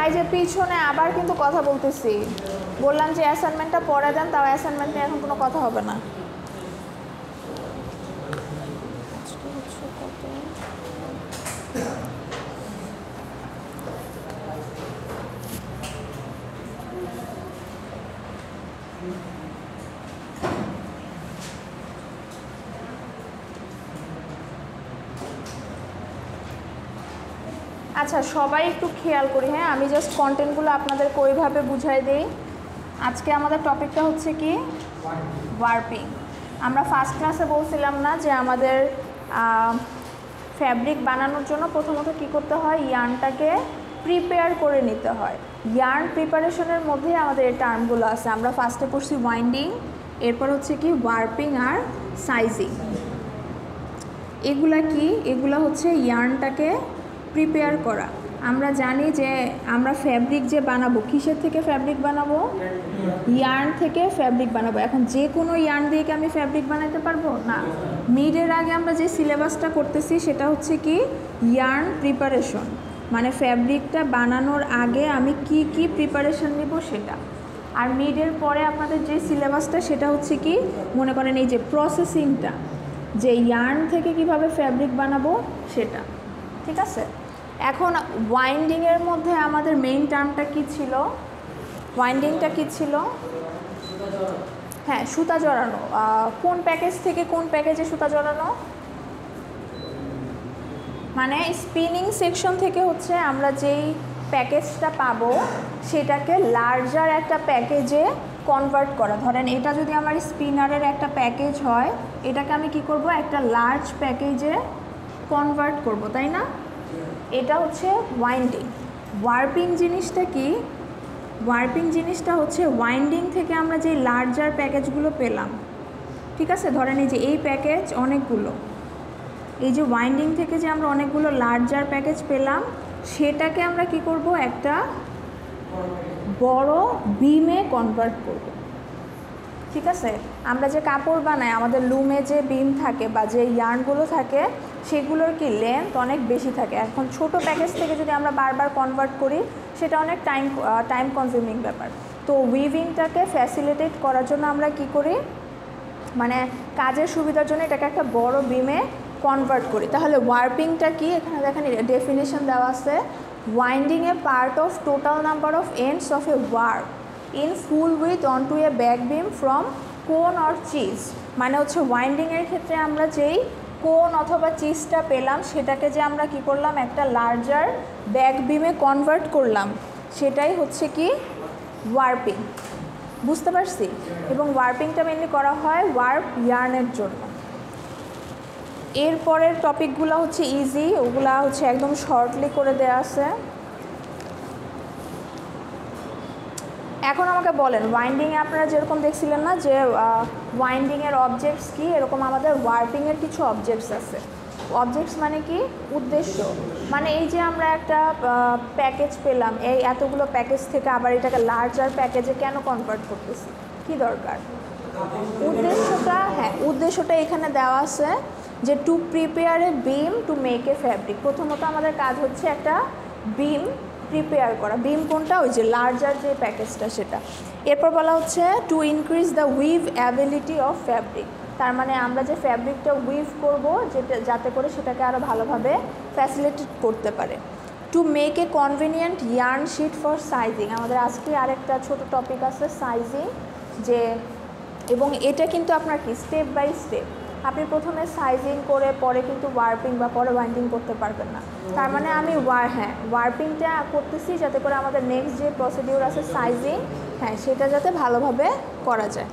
এই যে পিছনে আবার কিন্তু কথা বলতেছি, বললাম যে অ্যাসাইনমেন্টটা পরে দেন, তাও অ্যাসাইনমেন্ট নিয়ে এখন কোনো কথা হবে না। আচ্ছা সবাই একটু খেয়াল করি, হ্যাঁ আমি জাস্ট কন্টেন্টগুলো আপনাদেরকে ওইভাবে বুঝাই দিই। আজকে আমাদের টপিকটা হচ্ছে কি ওয়ার্পিং। আমরা ফার্স্ট ক্লাসে বলছিলাম না যে আমাদের ফ্যাব্রিক বানানোর জন্য প্রথমত কি করতে হয়, ইয়ার্নটাকে প্রিপেয়ার করে নিতে হয়। ইয়ার্ন প্রিপারেশনের মধ্যে আমাদের এই টার্মগুলো আছে। আমরা ফার্স্টে পড়ছি ওয়াইন্ডিং, এরপর হচ্ছে কি ওয়ার্পিং আর সাইজিং। এগুলা কি, এগুলা হচ্ছে ইয়ার্নটাকে প্রিপেয়ার করা। আমরা জানি যে আমরা ফ্যাব্রিক যে বানাবো, কিসের থেকে ফ্যাব্রিক বানাবো, ইয়ার্ন থেকে ফ্যাব্রিক বানাবো। এখন যে কোনো ইয়ার্ন দিয়ে কি আমি ফ্যাব্রিক বানাতে পারবো না। মিডের আগে আমরা যে সিলেবাসটা করতেছি সেটা হচ্ছে কি ইয়ার্ন প্রিপারেশন, মানে ফ্যাব্রিকটা বানানোর আগে আমি কি কি প্রিপারেশন নেব সেটা। আর মিডের পরে আপনাদের যে সিলেবাসটা সেটা হচ্ছে কি, মনে করেন এই যে প্রসেসিংটা, যে ইয়ার্ন থেকে কিভাবে ফ্যাব্রিক বানাবো সেটা, ঠিক আছে। এখন ওয়াইন্ডিংয়ের মধ্যে আমাদের মেইন টার্মটা কি ছিল, ওয়াইন্ডিংটা কি ছিল, হ্যাঁ সুতা জড়ানো। কোন প্যাকেজ থেকে কোন প্যাকেজে সুতা জড়ানো, মানে স্পিনিং সেকশন থেকে হচ্ছে আমরা যেই প্যাকেজটা পাবো সেটাকে লার্জার একটা প্যাকেজে কনভার্ট করা। ধরেন এটা যদি আমার স্পিনারের একটা প্যাকেজ হয়, এটাকে আমি কি করব, একটা লার্জ প্যাকেজে কনভার্ট করব, তাই না। এটা হচ্ছে ওয়াইন্ডিং। ওয়ার্পিং জিনিসটা কি, ওয়ার্পিং জিনিসটা হচ্ছে ওয়াইন্ডিং থেকে আমরা যে লার্জার প্যাকেজগুলো পেলাম, ঠিক আছে। ধরেন এই যে এই প্যাকেজ অনেকগুলো, এই যে ওয়াইন্ডিং থেকে যে আমরা অনেকগুলো লার্জার প্যাকেজ পেলাম, সেটাকে আমরা কি করব, একটা বড় বিমে কনভার্ট করব, ঠিক আছে। আমরা যে কাপড় বানাই, আমাদের লুমে যে বিম থাকে বা যে ইয়ার্নগুলো থাকে সেগুলোর কি লেন্থ অনেক বেশি থাকে। এখন ছোট প্যাকেজ থেকে যদি আমরা বারবার কনভার্ট করি সেটা অনেক টাইম কনজিউমিং ব্যাপার। তো উইভিংটাকে ফ্যাসিলিটেট করার জন্য আমরা কি করি, মানে কাজের সুবিধার জন্য এটাকে একটা বড় বিমে কনভার্ট করি। তাহলে ওয়ার্পিংটা কি, এখানে দেখেন ডেফিনেশন দেওয়া আছে, winding A part of total number of ends of A warp in full with অনটু A back beam from কোন অর চিজ। মানে হচ্ছে ওয়াইন্ডিংয়ের ক্ষেত্রে আমরা যেই কোন অথবা চিজটা পেলাম সেটাকে যে আমরা কি করলাম, একটা লার্জার ব্যাক বিমে কনভার্ট করলাম, সেটাই হচ্ছে কি ওয়ার্পিং। বুঝতে পারছি। এবং ওয়ার্পিংটা মেনলি করা হয় ওয়ার্প ইয়ার্নের জন্য। এরপরের টপিকগুলো হচ্ছে ইজি, ওগুলা হচ্ছে একদম শর্টলি করে দেওয়া আছে। এখন আমাকে বলেন, ওয়াইন্ডিংয়ে আপনারা যেরকম দেখছিলেন না যে ওয়াইন্ডিংয়ের অবজেক্টস কি, এরকম আমাদের ওয়ার্পিংয়ের কিছু অবজেক্টস আছে। অবজেক্টস মানে কি, উদ্দেশ্য। মানে এই যে আমরা একটা প্যাকেজ পেলাম, এই এতগুলো প্যাকেজ থেকে আবার এটাকে লার্জার প্যাকেজে কেন কনভার্ট করতেছি, কি দরকার, উদ্দেশ্যটা, হ্যাঁ উদ্দেশ্যটা এখানে দেওয়া আছে যে to prepare a beam two make A fabric. প্রথমত আমাদের কাজ হচ্ছে একটা বিম প্রিপেয়ার করা। বিম কোনটা, ওই যে লার্জার যে প্যাকেজটা সেটা। এরপর বলা হচ্ছে two increase the we've ability of fabric. তার মানে আমরা যে ফ্যাব্রিকটা উইভ করব, যেটা যাতে করে সেটাকে আরও ভালোভাবে ফ্যাসিলিটেট করতে পারে। To make a convenient yarn sheet for sizing. আমাদের আজকে আরেকটা ছোট টপিক আছে সাইজিং, যে এবং এটা কিন্তু আপনার কি স্টেপ বাই স্টেপ, আপনি প্রথমে সাইজিং করে পরে কিন্তু ওয়ার্পিং বা পরে ওয়াইন্ডিং করতে পারবেন না। তার মানে আমি ওয়ার্পিংটা করতেছি যাতে করে আমাদের নেক্সট যে প্রসিডিউর আছে সাইজিং, হ্যাঁ সেটা যাতে ভালোভাবে করা যায়।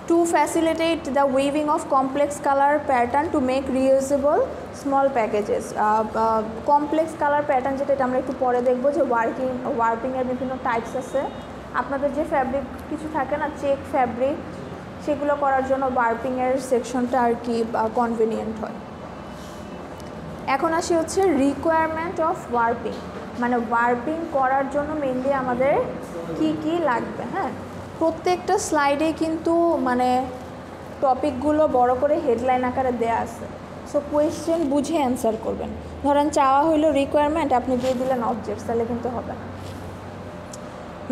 Two facilitate the weaving of complex colour pattern to make reusable small packages. Complex colour pattern যেটা, এটা আমরা একটু পরে দেখবো যে ওয়ার্পিংয়ের বিভিন্ন টাইপস আছে। আপনাদের যে ফ্যাব্রিক কিছু থাকে না, চেক ফ্যাব্রিক, সেগুলো করার জন্য ওয়ার্পিংয়ের সেকশনটা আর কি কনভিনিয়েন্ট হয়। এখন আসি হচ্ছে রিকোয়ারমেন্ট অফ ওয়ার্পিং, মানে ওয়ার্পিং করার জন্য মেইনলি আমাদের কি কি লাগবে। হ্যাঁ, প্রত্যেকটা স্লাইডে কিন্তু মানে টপিকগুলো বড় করে হেডলাইন আকারে দেয়া আছে। সো কোয়েশ্চেন বুঝে অ্যান্সার করবেন। ধরেন চাওয়া হইলো রিকোয়ারমেন্ট, আপনি দিয়ে দিলেন অবজেক্টস, তাহলে কিন্তু হবে না।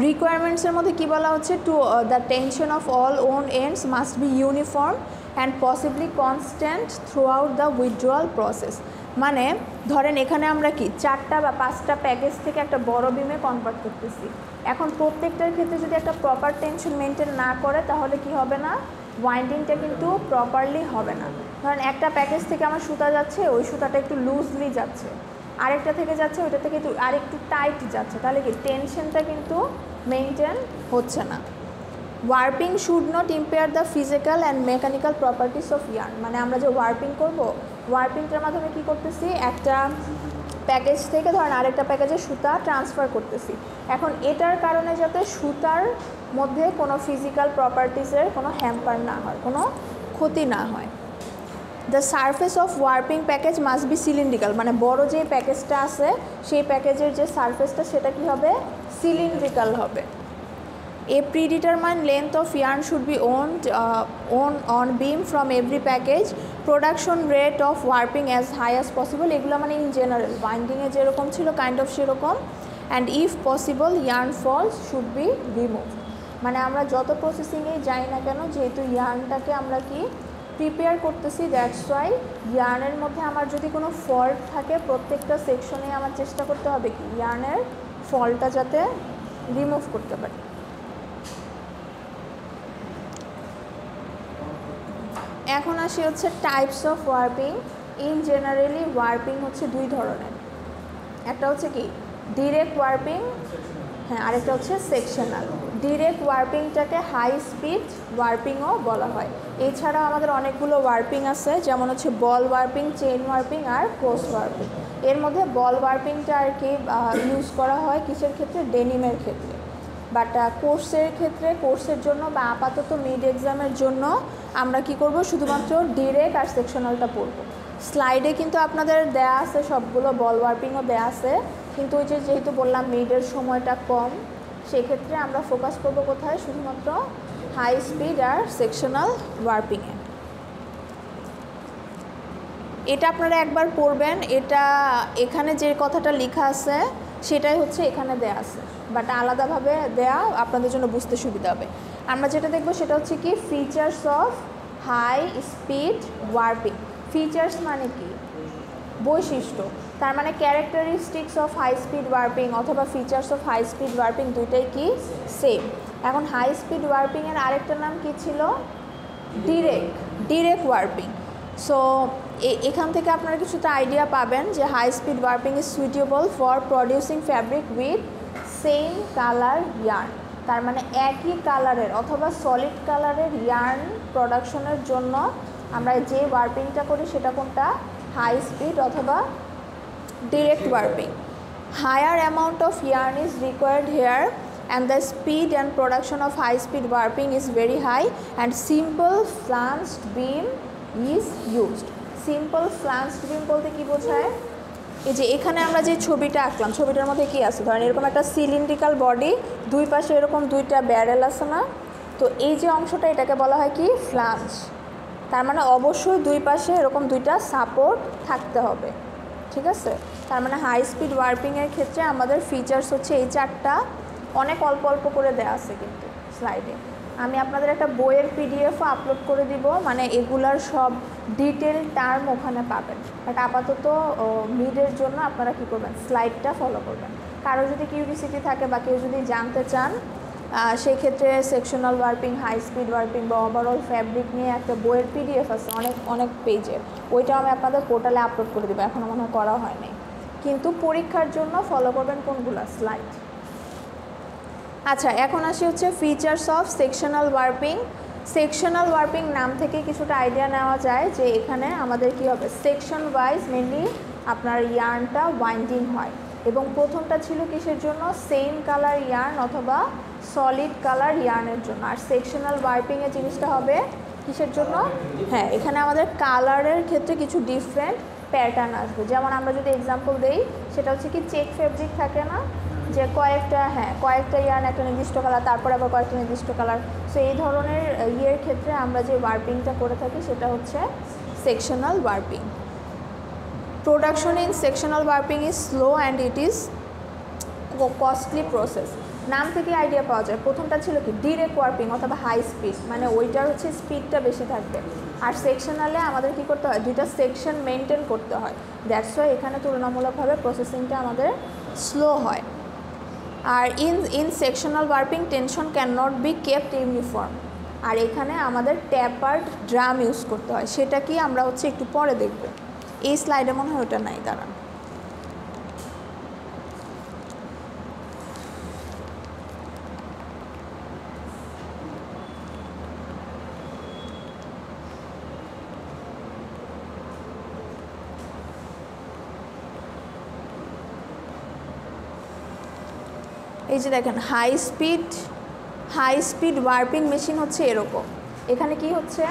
রিকোয়ারমেন্টসের মধ্যে কী বলা হচ্ছে, to the tension of all own ends must be uniform and possibly constant throughout the withdrawal process. মানে ধরেন এখানে আমরা কি 4টা বা 5টা প্যাকেজ থেকে একটা বড় বিমে কনভার্ট করতেছি। এখন প্রত্যেকটার ক্ষেত্রে যদি একটা প্রপার টেনশন মেনটেন না করে তাহলে কি হবে না, ওয়াইন্ডিংটা কিন্তু প্রপারলি হবে না। ধরেন একটা প্যাকেজ থেকে আমার সুতা যাচ্ছে, ওই সুতাটা একটু লুজলি যাচ্ছে, আরেকটা থেকে যাচ্ছে ওইটা থেকে একটু আরেকটু টাইট যাচ্ছে, তাহলে কি টেনশনটা কিন্তু মেনটেন হচ্ছে না। Warping should not impair the physical and mechanical properties of yarn. মানে আমরা যে ওয়ার্পিং করব, ওয়ার্পিংটার মাধ্যমে কী করতেছি, একটা প্যাকেজ থেকে ধরেন আরেকটা প্যাকেজে সুতা ট্রান্সফার করতেছি। এখন এটার কারণে যাতে সুতার মধ্যে কোনো ফিজিক্যাল প্রপার্টিসের কোনো হ্যাম্পার না হয়, কোনো ক্ষতি না হয়। The surface of warping package must be cylindrical. মানে বড় যে প্যাকেজটা আছে সেই প্যাকেজের যে সারফেসটা সেটা কি হবে, সিলিন্ড্রিক্যাল হবে। A predetermined length of yarn should be owned on beam from every package. Production rate of warping as high as possible. এগুলো মানে ইন জেনারেল বাইন্ডিংয়ে যেরকম ছিল কাইন্ড অফ সেরকম। And if possible yarn falls should be remove. মানে আমরা যত প্রসেসিংয়েই যাই না কেন, যেহেতু ইয়ার্নটাকে আমরা কি প্রিপেয়ার করতেছি, দ্যাটস ওয়াই ইয়ার্নের মধ্যে আমার যদি কোনো ফল্ট থাকে প্রত্যেকটা সেকশনে আমার চেষ্টা করতে হবে কি ইয়ার্নের ফল্টটা যাতে রিমুভ করতে পারি। এখন আসি হচ্ছে types of warping. In generally warping হচ্ছে দুই ধরনের, একটা হচ্ছে কি ডিরেক্ট ওয়ার্পিং, হ্যাঁ, আরেকটা হচ্ছে সেকশনাল। ডিরেক্ট ওয়ার্পিংটাকে হাই স্পিড ওয়ার্পিংও বলা হয়। এছাড়াও আমাদের অনেকগুলো ওয়ার্পিং আছে, যেমন হচ্ছে বল ওয়ার্পিং, চেইন ওয়ার্পিং আর ক্রস ওয়ার্পিং। এর মধ্যে বল ওয়ার্পিংটা আর কি ইউজ করা হয় কিসের ক্ষেত্রে, ডেনিমের ক্ষেত্রে। বাট কোর্সের ক্ষেত্রে, কোর্সের জন্য বা আপাতত মিড এক্সামের জন্য আমরা কি করব, শুধুমাত্র ডিরেক্ট আর সেকশনালটা পড়ব। স্লাইডে কিন্তু আপনাদের দেয়া আছে সবগুলো, বল ওয়ার্পিংও দেয়া আছে, কিন্তু ওই যে যেহেতু বললাম মিডের সময়টা কম, সেক্ষেত্রে আমরা ফোকাস করব কোথায়, শুধুমাত্র হাই স্পিড আর সেকশনাল ওয়ার্পিংয়ে। এটা আপনারা একবার পড়বেন, এটা এখানে যে কথাটা লেখা আছে সেটাই হচ্ছে এখানে দেয়া আছে, বাট আলাদাভাবে দেয়া আপনাদের জন্য বুঝতে সুবিধা হবে। আমরা যেটা দেখব সেটা হচ্ছে কি features of high speed warping. Features মানে কি, বৈশিষ্ট্য, তার মানে characteristics of high speed warping অথবা features of high speed warping দুইটাই কি সেম। এখন হাই স্পিড ওয়ার্পিংয়ের আরেকটা নাম কি ছিল, ডিরেক্ট ওয়ার্পিং। সো এখান থেকে আপনারা কিছুটা আইডিয়া পাবেন যে high speed warping is suitable for producing fabric with same colour yarn. তার মানে একই কালারের অথবা সলিড কালারের ইয়ার্ন প্রোডাকশনের জন্য আমরা যে ওয়ার্পিংটা করি সেটা কোনটা, হাই স্পিড অথবা direct warping. Higher amount of yarn is required here and the speed and production of high speed warping is very high and simple flanged beam is used. Simple flanged beam বলতে কি বোঝায়, এই যে এখানে আমরা যে ছবিটা আঁকলাম, ছবিটার মধ্যে কি আছে, ধরেন এরকম একটা সিলিন্ড্রিক্যাল বডি, দুই পাশে এরকম দুইটা ব্যারেল আছে না, তো এই যে অংশটা এটাকে বলা হয় কি ফ্লাঞ্জ। তার মানে অবশ্যই দুই পাশে এরকম দুইটা সাপোর্ট থাকতে হবে, ঠিক আছে। তার মানে হাই স্পিড ওয়ার্পিংয়ের ক্ষেত্রে আমাদের ফিচার্স হচ্ছে এই চারটা, অনেক অল্প অল্প করে দেওয়া আছে কিন্তু স্লাইডে। আমি আপনাদের একটা বইয়ের পিডিএফও আপলোড করে দিব, মানে এগুলার সব ডিটেল টার্ম ওখানে পাবেন। বাট আপাতত মিডের জন্য আপনারা কী করবেন, স্লাইডটা ফলো করবেন। কারো যদি কিউরিসিটি থাকে বা কেউ যদি জানতে চান, সেই ক্ষেত্রে sectional warping, high speed warping বা ওভারঅল ফ্যাব্রিক নিয়ে একটা বইয়ের পিডিএফ আছে অনেক পেজের, ওইটাও আমি আপনাদের পোর্টালে আপলোড করে দেবো, এখনও মনে হয় করা হয়নি। কিন্তু পরীক্ষার জন্য ফলো করবেন কোনগুলো, স্লাইড। আচ্ছা, এখন আসি হচ্ছে features of sectional warping. Sectional warping নাম থেকে কিছুটা আইডিয়া নেওয়া যায় যে এখানে আমাদের কি হবে, সেকশন ওয়াইজ মেনলি আপনার ইয়ার্নটা ওয়াইন্ডিং হয়, এবং প্রথমটা ছিল কিসের জন্য, সেম কালার ইয়ার্ন অথবা সলিড কালার ইয়ার্নের জন্য। আর সেকশনাল ওয়ার্পিংয়ের জিনিসটা হবে কিসের জন্য, হ্যাঁ, এখানে আমাদের কালারের ক্ষেত্রে কিছু ডিফারেন্ট প্যাটার্ন আসবে। যেমন আমরা যদি এক্সাম্পল দেই, সেটা হচ্ছে কি চেক ফেব্রিক থাকে না, যে কয়েকটা ইয়ার্ন একটা নির্দিষ্ট কালার, তারপর আবার কয়েকটা নির্দিষ্ট কালার। সো এই ধরনের ইয়ের ক্ষেত্রে আমরা যে ওয়ার্পিংটা করে থাকি সেটা হচ্ছে sectional warping. Production in sectional warping is slow and it is costly process. নাম থেকে আইডিয়া পাওয়া যায়। প্রথমটা ছিল কি ডিরেক্ট ওয়ার্পিং অথবা হাই স্পিড, মানে ওইটার হচ্ছে স্পিডটা বেশি থাকবে। আর সেকশনালে আমাদের কি করতে হয়, দুইটা সেকশন মেনটেন করতে হয়, দ্যাটস ওয়াই এখানে তুলনামূলকভাবে প্রসেসিংটা আমাদের স্লো হয়। আর in sectional warping tension cannot be kept uniform. আর এখানে আমাদের ট্যাপার্ড ড্রাম ইউজ করতে হয়, সেটা কি আমরা হচ্ছে একটু পরে দেখব। এই স্লাইডে মনে হয় ওটা নাই, দাঁড়ান। এই যে দেখেন হাই স্পিড ওয়ার্পিং মেশিন হচ্ছে এরকম। এখানে কি হচ্ছে,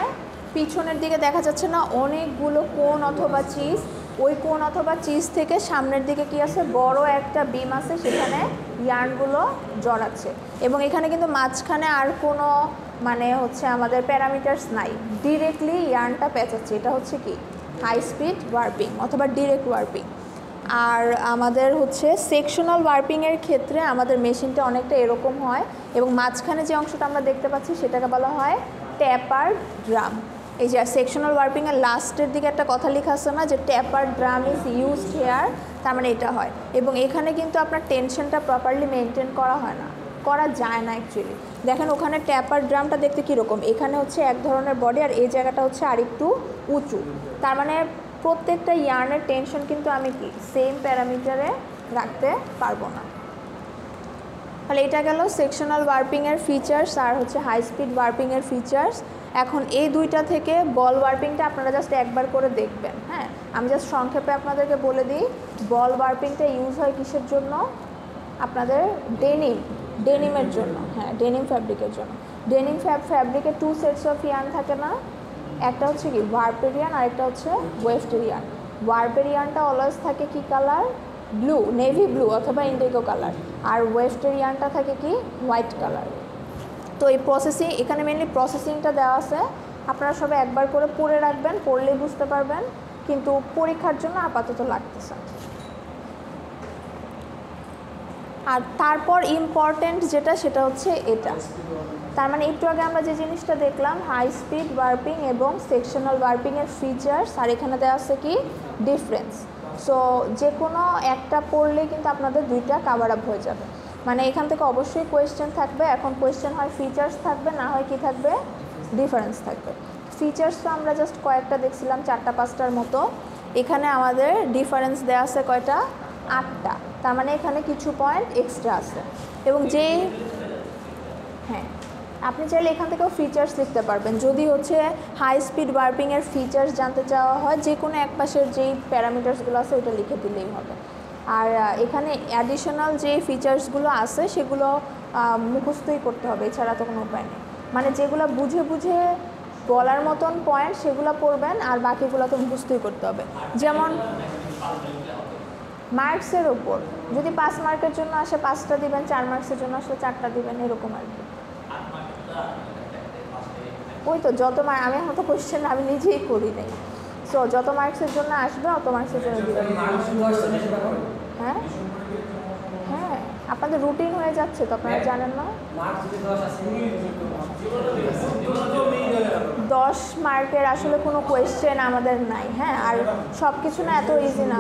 পিছনের দিকে দেখা যাচ্ছে না অনেকগুলো কোণ অথবা চিজ, ওই কোণ অথবা চিজ থেকে সামনের দিকে কি আছে, বড় একটা বিম আছে, সেখানে ইয়ার্নগুলো জড়াচ্ছে। এবং এখানে কিন্তু মাঝখানে আর কোনো মানে হচ্ছে আমাদের প্যারামিটার্স নাই, ডিরেক্টলি ইয়ার্নটা পেঁচাচ্ছে। এটা হচ্ছে কি হাই স্পিড ওয়ার্পিং অথবা ডিরেক্ট ওয়ার্পিং। আর আমাদের হচ্ছে সেকশনাল ওয়ার্পিংয়ের ক্ষেত্রে আমাদের মেশিনটা অনেকটা এরকম হয়, এবং মাঝখানে যে অংশটা আমরা দেখতে পাচ্ছি সেটাকে বলা হয় ট্যাপার্ড ড্রাম। এই যে সেকশনাল ওয়ার্পিংয়ের লাস্টের দিকে একটা কথা লেখা আছে না, যে tapered drum is used here, তার মানে এটা হয়। এবং এখানে কিন্তু আপনার টেনশনটা প্রপারলি মেনটেন করা হয় না, করা যায় না অ্যাকচুয়ালি। দেখেন ওখানে ট্যাপার্ড ড্রামটা দেখতে কীরকম, এখানে হচ্ছে এক ধরনের বডি, আর এই জায়গাটা হচ্ছে আরেকটু উঁচু। তার মানে প্রত্যেকটা ইয়ার্নের টেনশন কিন্তু আমি কি সেম প্যারামিটারে রাখতে পারবো না। তাহলে এটা গেল সেকশনাল ওয়ার্পিংয়ের ফিচার্স আর হচ্ছে হাই স্পিড ওয়ার্পিংয়ের ফিচার্স। এখন এই দুইটা থেকে বল ওয়ার্পিংটা আপনারা জাস্ট একবার করে দেখবেন। হ্যাঁ, আমি জাস্ট সংক্ষেপে আপনাদেরকে বলে দিই, বল ওয়ার্পিংটা ইউজ হয় কিসের জন্য, আপনাদের ডেনিমের জন্য। হ্যাঁ, ডেনিম ফ্যাব্রিকের জন্য। ডেনিম ফ্যাব্রিকে 2 সেটস অফ ইয়ার্ন থাকে না, একটা হচ্ছে কি ওয়ার্পের ইয়ার্ন আর একটা হচ্ছে ওয়েফটের ইয়ার্ন। ওয়ার্পের ইয়ার্নটা অলওয়েজ থাকে কি কালার, ব্লু, নেভি ব্লু অথবা ইন্ডিগো কালার, আর ওয়েফটের ইয়ার্নটা থাকে কি হোয়াইট কালার। তো এই প্রসেসিং, এখানে মেনলি প্রসেসিংটা দেওয়া আছে, আপনারা সবাই একবার করে পড়ে রাখবেন, পড়লেই বুঝতে পারবেন, কিন্তু পরীক্ষার জন্য আপাতত লাগতেছে। আর তারপর ইম্পর্টেন্ট যেটা, সেটা হচ্ছে এটা। তার মানে একটু আগে আমরা যে জিনিসটা দেখলাম, হাই স্পিড ওয়ার্পিং এবং সেকশনাল ওয়ার্পিংয়ের ফিচার্স, আর এখানে দেওয়া আছে কি ডিফারেন্স। সো যে কোনো একটা পড়লেই কিন্তু আপনাদের দুইটা কাভার আপ হয়ে যাবে। মানে এখান থেকে অবশ্যই কোয়েশ্চেন থাকবে। এখন কোয়েশ্চেন হয় ফিচার্স থাকবে, না হয় কি থাকবে, ডিফারেন্স থাকবে। ফিচার্স তো আমরা জাস্ট কয়েকটা দেখছিলাম, 4-5টার মতো। এখানে আমাদের ডিফারেন্স দেওয়া আছে কয়টা, 8টা। তার মানে এখানে কিছু পয়েন্ট এক্সট্রা আছে। এবং যেই, হ্যাঁ, আপনি চাইলে এখান থেকেও ফিচার্স লিখতে পারবেন। যদি হচ্ছে হাই স্পিড ওয়ার্পিংয়ের ফিচার্স জানতে চাওয়া হয়, যে কোনো এক পাশের যেই প্যারামিটার্সগুলো আছে ওইটা লিখে দিলেই হবে। আর এখানে অ্যাডিশনাল যে ফিচার্সগুলো আছে সেগুলো মুখস্থই করতে হবে, এছাড়া তো কোনো উপায় নেই। মানে যেগুলো বুঝে বুঝে বলার মতন পয়েন্ট সেগুলো পড়বেন, আর বাকিগুলো তো মুখস্থই করতে হবে। যেমন মার্কসের ওপর, যদি 5 মার্কের জন্য আসে 5টা দিবেন, 4 মার্কসের জন্য আসলে 4টা দিবেন, এরকম আর কি। ওই তো যত আমি এখন তো কোয়েশ্চেন আমি নিজেই করি নাই, সো যত মার্কসের জন্য আসবে অত মার্কসের জন্য দিবেন। হ্যাঁ হ্যাঁ, আপনাদের রুটিন হয়ে যাচ্ছে তো, আপনারা জানেন না। 10 মার্কের আসলে কোনো কোয়েশ্চেন আমাদের নাই। হ্যাঁ, আর সব কিছু না এত ইজি না।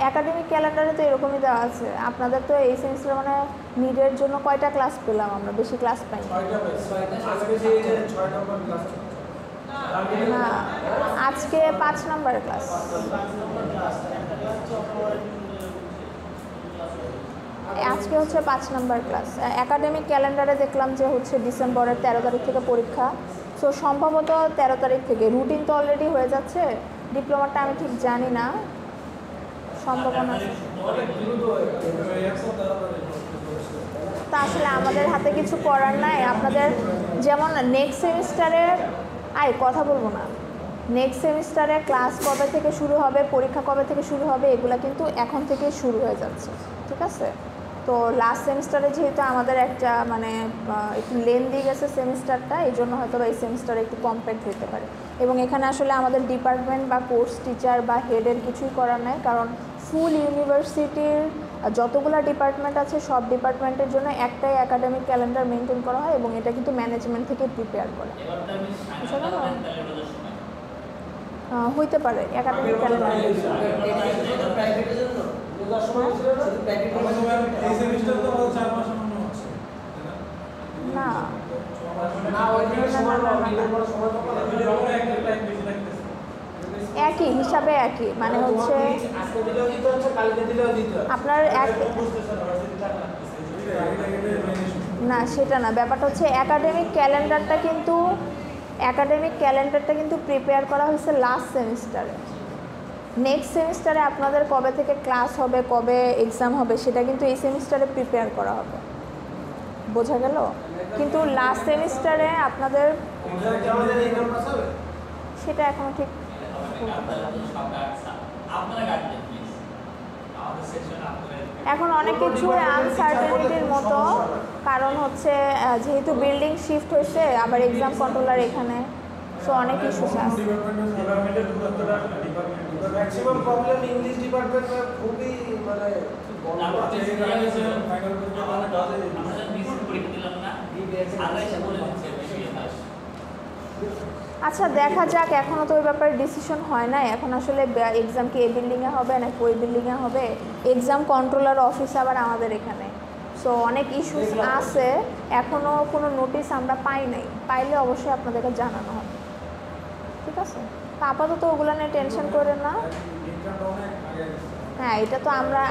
একাডেমিক ক্যালেন্ডারে তো এরকমই দেওয়া আছে। আপনাদের তো এই সেমিস্টারে মানে মিডের জন্য কয়টা ক্লাস পেলাম আমরা, বেশি ক্লাস পাই না। আজকে 5 নম্বরের ক্লাস। আজকে হচ্ছে 5 নম্বর ক্লাস। একাডেমিক ক্যালেন্ডারে দেখলাম যে হচ্ছে ডিসেম্বরের 13 তারিখ থেকে পরীক্ষা। সো সম্ভবত 13 তারিখ থেকে। রুটিন তো অলরেডি হয়ে যাচ্ছে, ডিপ্লোমাটা আমি ঠিক জানি না, সম্ভাবনা। তা আসলে আমাদের হাতে কিছু করার নাই। আপনাদের যেমন নেক্সট সেমিস্টারে, কথা বলবো না, নেক্সট সেমিস্টারে ক্লাস কবে থেকে শুরু হবে, পরীক্ষা কবে থেকে শুরু হবে, এগুলো কিন্তু এখন থেকেই শুরু হয়ে যাচ্ছে, ঠিক আছে? তো লাস্ট সেমিস্টারে যেহেতু আমাদের একটা মানে একটু লেন্দি গেছে সেমিস্টারটা, এই জন্য হয়তো এই সেমিস্টারে একটু কমপ্যাক্ট হতে পারে। এবং এখানে আসলে আমাদের ডিপার্টমেন্ট বা কোর্স টিচার বা হেডের কিছুই করার নাই, কারণ ফুল ইউনিভার্সিটির যতগুলো ডিপার্টমেন্ট আছে সব ডিপার্টমেন্টের জন্য একটাই একাডেমিক ক্যালেন্ডার মেনটেন করা হয় এবং এটা কিন্তু ম্যানেজমেন্ট থেকে প্রিপেয়ার করে। হইতে পারে একাডেমিক ক্যালেন্ডার না একই হিসাবে একই, মানে হচ্ছে আপনার না সেটা না, ব্যাপারটা হচ্ছে একাডেমিক ক্যালেন্ডারটা কিন্তু প্রিপেয়ার করা হয়েছে লাস্ট সেমিস্টারে। নেক্সট সেমিস্টারে আপনাদের কবে থেকে ক্লাস হবে, কবে এক্সাম হবে সেটা কিন্তু এই সেমিস্টারে প্রিপেয়ার করা হবে, বোঝা গেল? কিন্তু লাস্ট সেমিস্টারে আপনাদের সেটা এখনো ঠিক এখন অনেক কিছু আনসার্টেনিটির মতো, কারণ হচ্ছে যেহেতু বিল্ডিং শিফট হয়েছে আবার এক্সাম কন্ট্রোলার এখানে, সো অনেক ইস্যুস আছে। ম্যাক্সিমাম প্রবলেম ইংলিশ ডিপার্টমেন্টে খুবই মানে আচ্ছা দেখা যাক, এখনও তো ওই ব্যাপারে ডিসিশন হয় না। এখন আসলে এক্সাম কি এই বিল্ডিংয়ে হবে নাকি ওই বিল্ডিংয়ে হবে, এক্সাম কন্ট্রোলার অফিস আবার আমাদের এখানে, সো অনেক ইস্যুস আছে। এখনও কোনো নোটিশ আমরা পাই নাই, পাইলে অবশ্যই আপনাদেরকে জানানো হবে, ঠিক আছে? তো আপাতত ওগুলো নিয়ে টেনশন করেন না। হ্যাঁ, এটা তো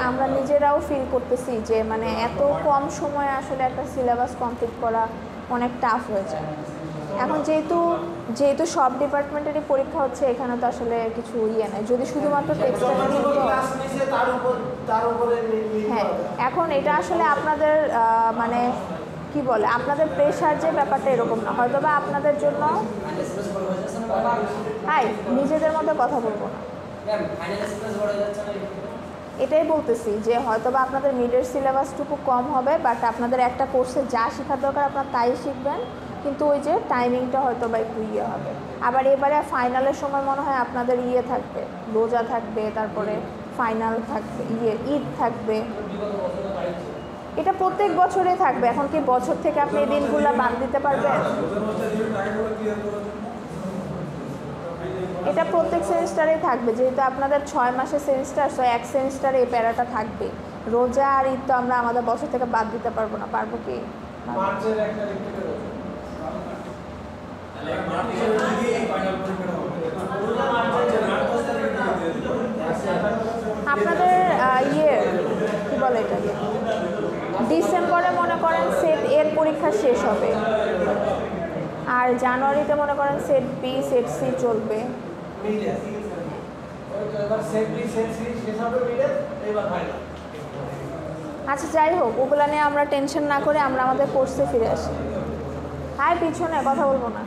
আমরা নিজেরাও ফিল করতেছি যে মানে এত কম সময়ে আসলে একটা সিলেবাস কমপ্লিট করা অনেক টাফ হয়ে যায়। এখন যেহেতু সব ডিপার্টমেন্টেরই পরীক্ষা হচ্ছে, এখানে তো আসলে কিছু নেই, যদি শুধুমাত্র টেক্সটাইল। হ্যাঁ, এখন এটা আসলে আপনাদের মানে কি বলে, আপনাদের প্রেশার যে ব্যাপারটা এরকম না, হয়তো বা আপনাদের জন্য নিজেদের মধ্যে কথা বলবো না, এটাই বলতেছি যে হয়তো বা আপনাদের মিডের সিলেবাসটুকু কম হবে, বাট আপনাদের একটা কোর্সে যা শেখার দরকার আপনারা তাই শিখবেন, কিন্তু ওই যে টাইমিংটা হয়তো বা একটু হবে। আবার এবারে ফাইনালের সময় মনে হয় আপনাদের থাকবে, রোজা থাকবে, তারপরে ফাইনাল থাকবে, ঈদ থাকবে, এটা প্রত্যেক বছরই থাকবে। এখন কি বছর থেকে আপনি এই দিনগুলো বাদ দিতে পারবেন? এটা প্রত্যেক সেমিস্টারেই থাকবে, যেহেতু আপনাদের 6 মাসের সেমিস্টার, সো এক সেমিস্টারে এই প্যারাটা থাকবে। রোজা আর ঈদ তো আমরা আমাদের বছর থেকে বাদ দিতে পারবো না, পারবো কি? আপনাদের কি বলে এটা, ডিসেম্বরে মনে করেন সেট এর পরীক্ষা শেষ হবে, আর জানুয়ারিতে মনে করেন সেট বি সেট সি চলবে। আচ্ছা যাই হোক, ওগুলো নিয়ে আমরা টেনশন না করে আমরা আমাদের কোর্সে ফিরে আসি। পিছনে কথা বলবো না।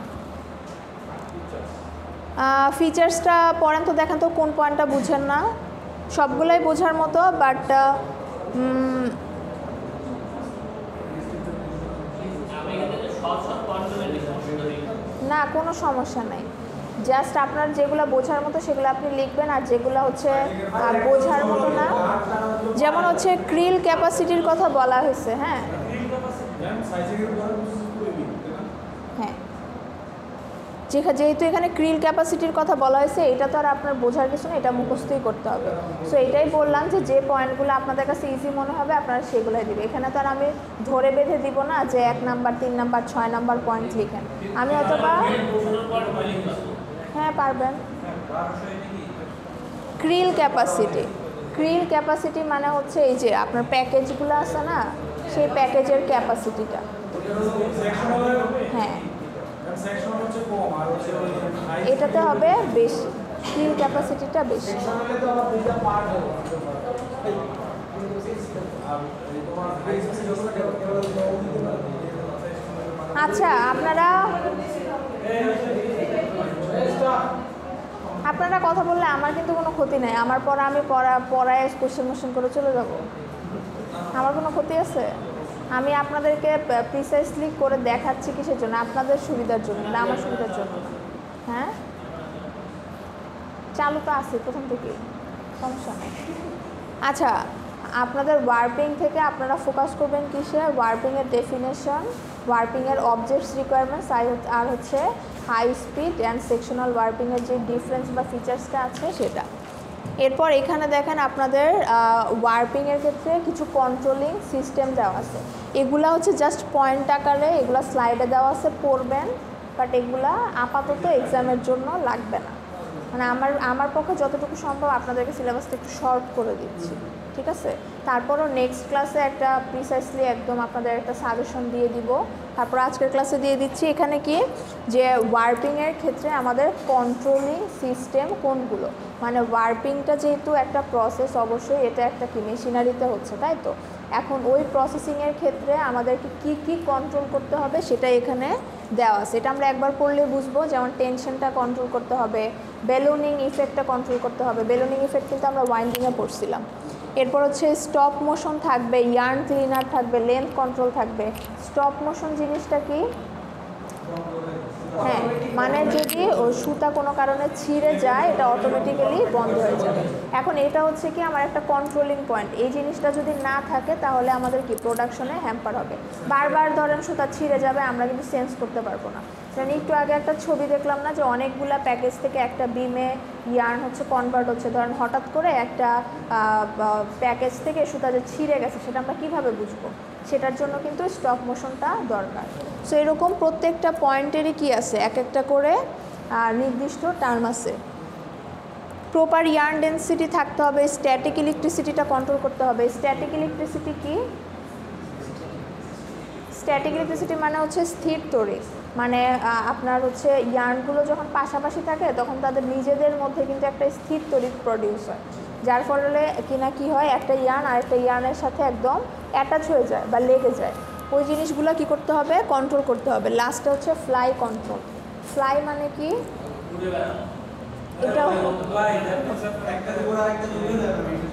ফিচার্সটা পড়েন তো, দেখেন তো কোন পয়েন্টটা বুঝেন না। সবগুলোই বোঝার মতো, বাট না কোনো সমস্যা নাই, জাস্ট আপনার যেগুলো বোঝার মতো সেগুলো আপনি লিখবেন, আর যেগুলো হচ্ছে বোঝার মতো না, যেমন হচ্ছে ক্রিল ক্যাপাসিটির কথা বলা হয়েছে। হ্যাঁ হ্যাঁ, যেহেতু এখানে ক্রিল ক্যাপাসিটির কথা বলা হয়েছে, এটা তো আর আপনার বোঝার কিছু না, এটা মুখস্থই করতে হবে। সো এটাই বললাম যে পয়েন্টগুলো আপনাদের কাছে ইজি মনে হবে আপনারা সেগুলোই দিবে। এখানে তো আর আমি ধরে বেঁধে দিব না যে 1 নাম্বার 3 নাম্বার 6 নাম্বার পয়েন্ট লিখেন, আমি হয়তো বা হ্যাঁ পারবেন। ক্রিল ক্যাপাসিটি মানে হচ্ছে এই যে আপনার প্যাকেজগুলো আছে না, সেই প্যাকেজের ক্যাপাসিটিটা। হ্যাঁ, এটাতে হবে বেশি, ক্রিল ক্যাপাসিটিটা বেশি। আচ্ছা আপনারা কথা বললে আমার কিন্তু কোনো ক্ষতি নাই, আমার পরে আমি পড়ায় কোশ্চেন করে চলে যাব, আমার কোনো ক্ষতি আছে? আমি আপনাদেরকে প্রিসাইসলি করে দেখাচ্ছি কিসের জন্য, আপনাদের সুবিধার জন্য, না আমার সুবিধার জন্য না। হ্যাঁ, চালু তো আছে প্রথম থেকে, সমস্যা নেই। আচ্ছা, আপনাদের ওয়ার্পিং থেকে আপনারা ফোকাস করবেন কিসে? ওয়ার্পিংয়ের ডেফিনেশন, ওয়ার্পিংয়ের অবজেক্টস রিকোয়ারমেন্টস, আর হচ্ছে হাই স্পিড অ্যান্ড সেকশনাল ওয়ার্পিংয়ের যে ডিফারেন্স বা ফিচার্সটা আছে সেটা। এরপর এখানে দেখেন আপনাদের ওয়ার্পিংয়ের ক্ষেত্রে কিছু কন্ট্রোলিং সিস্টেম দেওয়া আছে। এগুলা হচ্ছে জাস্ট পয়েন্ট আকারে, এগুলা স্লাইডে দেওয়া আছে, পড়বেন, বাট এগুলা আপাতত এক্সামের জন্য লাগবে না। মানে আমার পক্ষে যতটুকু সম্ভব আপনাদেরকে সিলেবাসটা একটু শর্ট করে দিচ্ছি, ঠিক আছে? তারপরও নেক্সট ক্লাসে একটা প্রিসাইসলি একদম আপনাদের একটা সাজেশন দিয়ে দিব। তারপর আজকের ক্লাসে দিয়ে দিচ্ছি এখানে কি যে ওয়ার্পিংয়ের ক্ষেত্রে আমাদের কন্ট্রোলিং সিস্টেম কোনগুলো, মানে ওয়ার্পিংটা যেহেতু একটা প্রসেস, অবশ্যই এটা একটা কি মেশিনারিতে হচ্ছে, তাই তো? এখন ওই প্রসেসিংয়ের ক্ষেত্রে আমাদেরকে কি কি কন্ট্রোল করতে হবে সেটা এখানে দেওয়া আছে। এটা আমরা একবার পড়লে বুঝবো। যেমন টেনশনটা কন্ট্রোল করতে হবে, বেলুনিং ইফেক্টটা কন্ট্রোল করতে হবে। বেলুনিং ইফেক্ট কিন্তু আমরা ওয়াইন্ডিংয়ে পড়ছিলাম। এরপর হচ্ছে স্টপ মোশন থাকবে, ইয়ার্ন ক্লিনার থাকবে, লেন্থ কন্ট্রোল থাকবে। স্টপ মোশন জিনিসটা কি? হ্যাঁ, মানে যদি সুতা কোনো কারণে ছিঁড়ে যায় এটা অটোমেটিক্যালি বন্ধ হয়ে যাবে। এখন এটা হচ্ছে কি আমার একটা কন্ট্রোলিং পয়েন্ট। এই জিনিসটা যদি না থাকে তাহলে আমাদের কি প্রোডাকশনে হ্যাম্পার হবে। বারবার ধরেন সুতা ছিঁড়ে যাবে, আমরা কিন্তু সেন্স করতে পারবো না। কারণ একটু আগে একটা ছবি দেখলাম না যে অনেকগুলা প্যাকেজ থেকে একটা বিমে ইয়ার্ন হচ্ছে কনভার্ট হচ্ছে, ধরেন হঠাৎ করে একটা প্যাকেজ থেকে সুতা যে ছিঁড়ে গেছে সেটা আমরা কীভাবে বুঝবো? সেটার জন্য কিন্তু স্টপ মোশনটা দরকার। সো এরকম প্রত্যেকটা পয়েন্টেরই কি আছে, এক একটা করে নির্দিষ্ট টার্ম আছে। প্রপার ইয়ার্ন ডেন্সিটি থাকতে হবে, স্ট্যাটিক ইলেকট্রিসিটিটা কন্ট্রোল করতে হবে। স্ট্যাটিক ইলেকট্রিসিটি কি? স্ট্যাটিক ইলেকট্রিসিটি মানে হচ্ছে স্থির তড়িৎ। মানে আপনার হচ্ছে ইয়ার্নগুলো যখন পাশাপাশি থাকে তখন তাদের নিজেদের মধ্যে কিন্তু একটা স্থির তড়িৎ প্রডিউস হয়, যার ফলে কিনা কি হয়, একটা ইয়ার্ন আরেকটা ইয়ার্নের সাথে একদম অ্যাটাচ হয়ে যায় বা লেগে যায়। ওই জিনিসগুলো কি করতে হবে? কন্ট্রোল করতে হবে। লাস্টে হচ্ছে ফ্লাই কন্ট্রোল। ফ্লাই মানে কি? এটা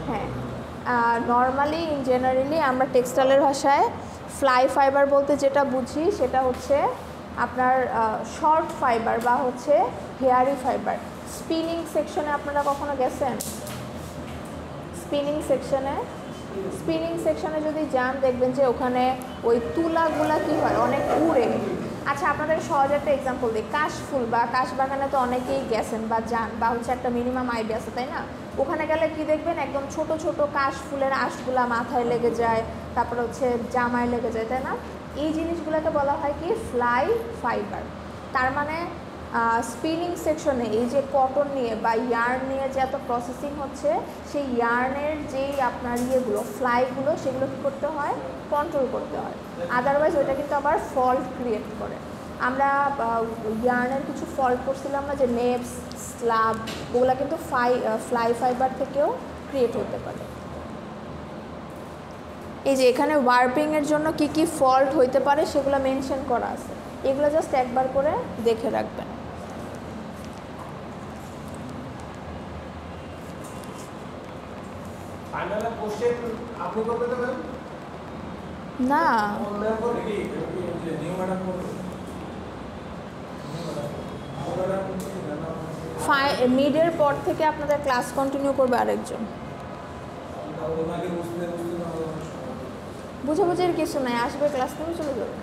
হ্যাঁ, নর্মালি জেনারেলি আমরা টেক্সটাইলের ভাষায় ফ্লাই ফাইবার বলতে যেটা বুঝি সেটা হচ্ছে আপনার শর্ট ফাইবার বা হচ্ছে হেয়ারি ফাইবার। স্পিনিং সেকশনে আপনারা কখনো গেছেন? স্পিনিং সেকশনে যদি যান দেখবেন যে ওখানে ওই তুলাগুলা কি হয়, অনেক উড়ে। আচ্ছা, আপনাদের সহজ একটা এক্সাম্পল দিই। কাশফুল বা কাশবাগানে তো অনেকেই গেছেন বা যান, বা হচ্ছে একটা মিনিমাম আইডিয়া আছে, তাই না? ওখানে গেলে কি দেখবেন, একদম ছোট ছোট কাশফুলের আঁশগুলা মাথায় লেগে যায়, তারপরে হচ্ছে জামায় লেগে যায়, তাই না? এই জিনিসগুলোকে বলা হয় কি ফ্লাই ফাইবার। তার মানে স্পিনিং সেকশনে এই যে কটন নিয়ে বা ইয়ার্ন নিয়ে যে এত প্রসেসিং হচ্ছে, সেই ইয়ার্নের যেই আপনার ইয়েগুলো ফ্লাইগুলো সেগুলো কী করতে হয়? কন্ট্রোল করতে হয়। আদারওয়াইজ ওইটা কিন্তু আবার ফল্ট ক্রিয়েট করে। আমরা ইয়ার্নের কিছু ফল্ট করছিলাম না, যে নেপস, স্লাব, ওগুলো কিন্তু ফ্লাই ফাইবার থেকেও ক্রিয়েট হতে পারে। এই যে এখানে ওয়ার্পিংয়ের জন্য কি কি ফল্ট হইতে পারে সেগুলো মেনশন করা আছে, এগুলো জাস্ট একবার করে দেখে রাখবেন। না, মিডের পর থেকে আপনাদের ক্লাস কন্টিনিউ করবে আরেকজন। বুঝাবুঝির কিছু নাই, আসবে ক্লাস থেকে চলে যাবে।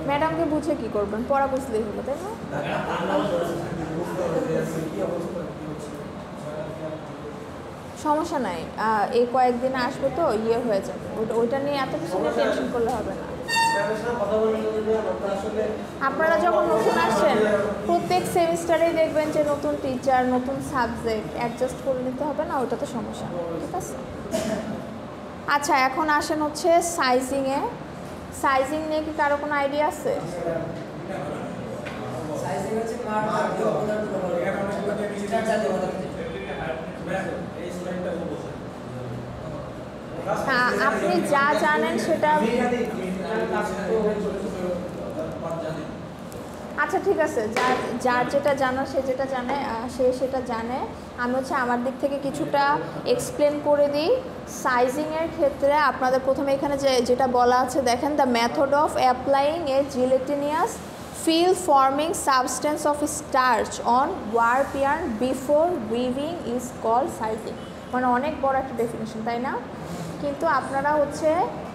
ম্যাডামকে বুঝে কি করবেন? পড়া বুঝলেই হলো, তাই না? সমস্যা নাই, এই কয়েকদিনে আসবে তো ইয়ে হয়ে যাবে, ওইটা নিয়ে এত কিছু নিয়ে টেনশন করলে হবে না। আপনারা যখন নতুন আসছেন প্রত্যেক সেমিস্টারেই দেখবেন যে নতুন টিচার, নতুন সাবজেক্ট, অ্যাডজাস্ট করে নিতে হবে না, ওটা তো সমস্যা না, ঠিক আছে? আচ্ছা, এখন আসেন হচ্ছে সাইজিংয়ে। সাইজিং নিয়ে কি কারো কোনো আইডিয়া আছে? আপনি যা জানেন সেটা। আচ্ছা ঠিক আছে, যার যেটা জানার সে যেটা জানে, সে সেটা জানে। আমি হচ্ছে আমার দিক থেকে কিছুটা এক্সপ্লেন করে দিই। সাইজিংয়ের ক্ষেত্রে আপনাদের প্রথমে এখানে যেটা বলা আছে দেখেন, the method of applying a gelatinous film forming substance of starch on warp yarn before weaving is called sizing. মানে অনেক বড় একটা ডেফিনেশন, তাই না? কিন্তু আপনারা হচ্ছে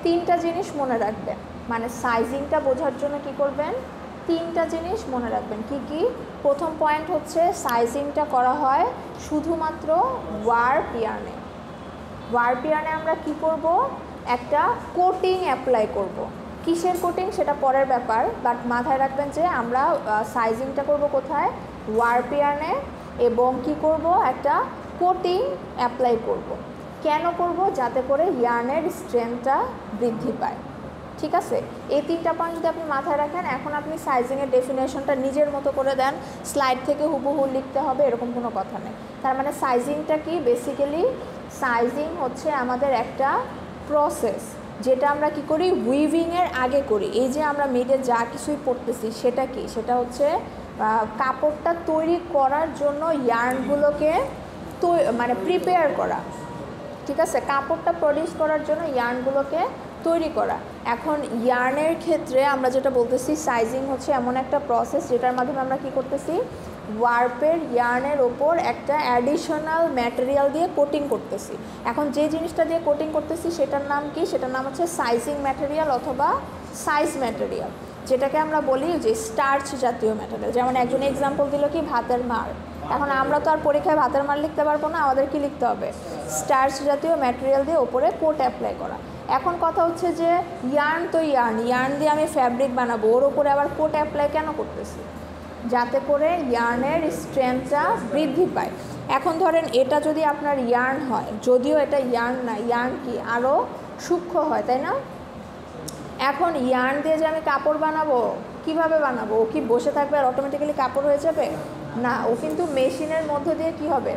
3টা জিনিস মনে রাখবেন, মানে সাইজিংটা বোঝার জন্য কি করবেন, 3টা জিনিস মনে রাখবেন। কি কি? প্রথম পয়েন্ট হচ্ছে সাইজিংটা করা হয় শুধুমাত্র ওয়ার্প ইয়ার্নে। ওয়ার্প ইয়ার্নে আমরা কি করব, একটা কোটিং অ্যাপ্লাই করব। কিসের কোটিং সেটা পরের ব্যাপার, বাট মাথায় রাখবেন যে আমরা সাইজিংটা করব কোথায়, ওয়ার্প ইয়ার্নে, এবং কি করব, একটা কোটিং অ্যাপ্লাই করব। কেন করব? যাতে করে ইয়ার্নের স্ট্রেংথটা বৃদ্ধি পায়। ঠিক আছে, এই 3টা পয়েন্ট যদি আপনি মাথায় রাখেন, এখন আপনি সাইজিংয়ের ডেফিনেশনটা নিজের মতো করে দেন, স্লাইড থেকে হুবহু লিখতে হবে এরকম কোনো কথা নেই। তার মানে সাইজিংটা কি? বেসিক্যালি সাইজিং হচ্ছে আমাদের একটা প্রসেস, যেটা আমরা কি করি, উইভিংয়ের আগে করি। এই যে আমরা মিডে যা কিছুই পড়তেছি সেটা কি, সেটা হচ্ছে কাপড়টা তৈরি করার জন্য ইয়ার্নগুলোকে মানে প্রিপেয়ার করা। ঠিক আছে, কাপড়টা প্রডিউস করার জন্য ইয়ার্নগুলোকে তৈরি করা। এখন ইয়ার্নের ক্ষেত্রে আমরা যেটা বলতেছি, সাইজিং হচ্ছে এমন একটা প্রসেস যেটার মাধ্যমে আমরা কি করতেছি, ওয়ার্পের ইয়ার্নের ওপর একটা অ্যাডিশনাল ম্যাটেরিয়াল দিয়ে কোটিং করতেছি। এখন যে জিনিসটা দিয়ে কোটিং করতেছি সেটার নাম কি, সেটার নাম হচ্ছে সাইজিং ম্যাটেরিয়াল অথবা সাইজ ম্যাটেরিয়াল, যেটাকে আমরা বলি যে স্টার্চ জাতীয় ম্যাটেরিয়াল। যেমন একজন এক্সাম্পল দিল কি, ভাতের মাড়। এখন আমরা তো আর পরীক্ষায় ভাতের মাড় লিখতে পারবো না, আমাদের কি লিখতে হবে, স্টার্চ জাতীয় ম্যাটেরিয়াল দিয়ে ওপরে কোট অ্যাপ্লাই করা। এখন কথা হচ্ছে যে ইয়ার্ন তো ইয়ার্ন দিয়ে আমি ফ্যাব্রিক বানাবো, ওর ওপরে আবার কোট অ্যাপ্লাই কেন করতেছি, যাতে করে ইয়ার্নের স্ট্রেংথটা বৃদ্ধি পায়। এখন ধরেন এটা যদি আপনার ইয়ার্ন হয়, যদিও এটা ইয়ার্ন না, ইয়ার্ন কি আরও সূক্ষ্ম হয়, তাই না? এখন ইয়ার্ন দিয়ে যে আমি কাপড় বানাবো, কিভাবে বানাবো? ও কি বসে থাকবে আর অটোমেটিক্যালি কাপড় হয়ে যাবে? না, ও কিন্তু মেশিনের মধ্য দিয়ে কি হবে,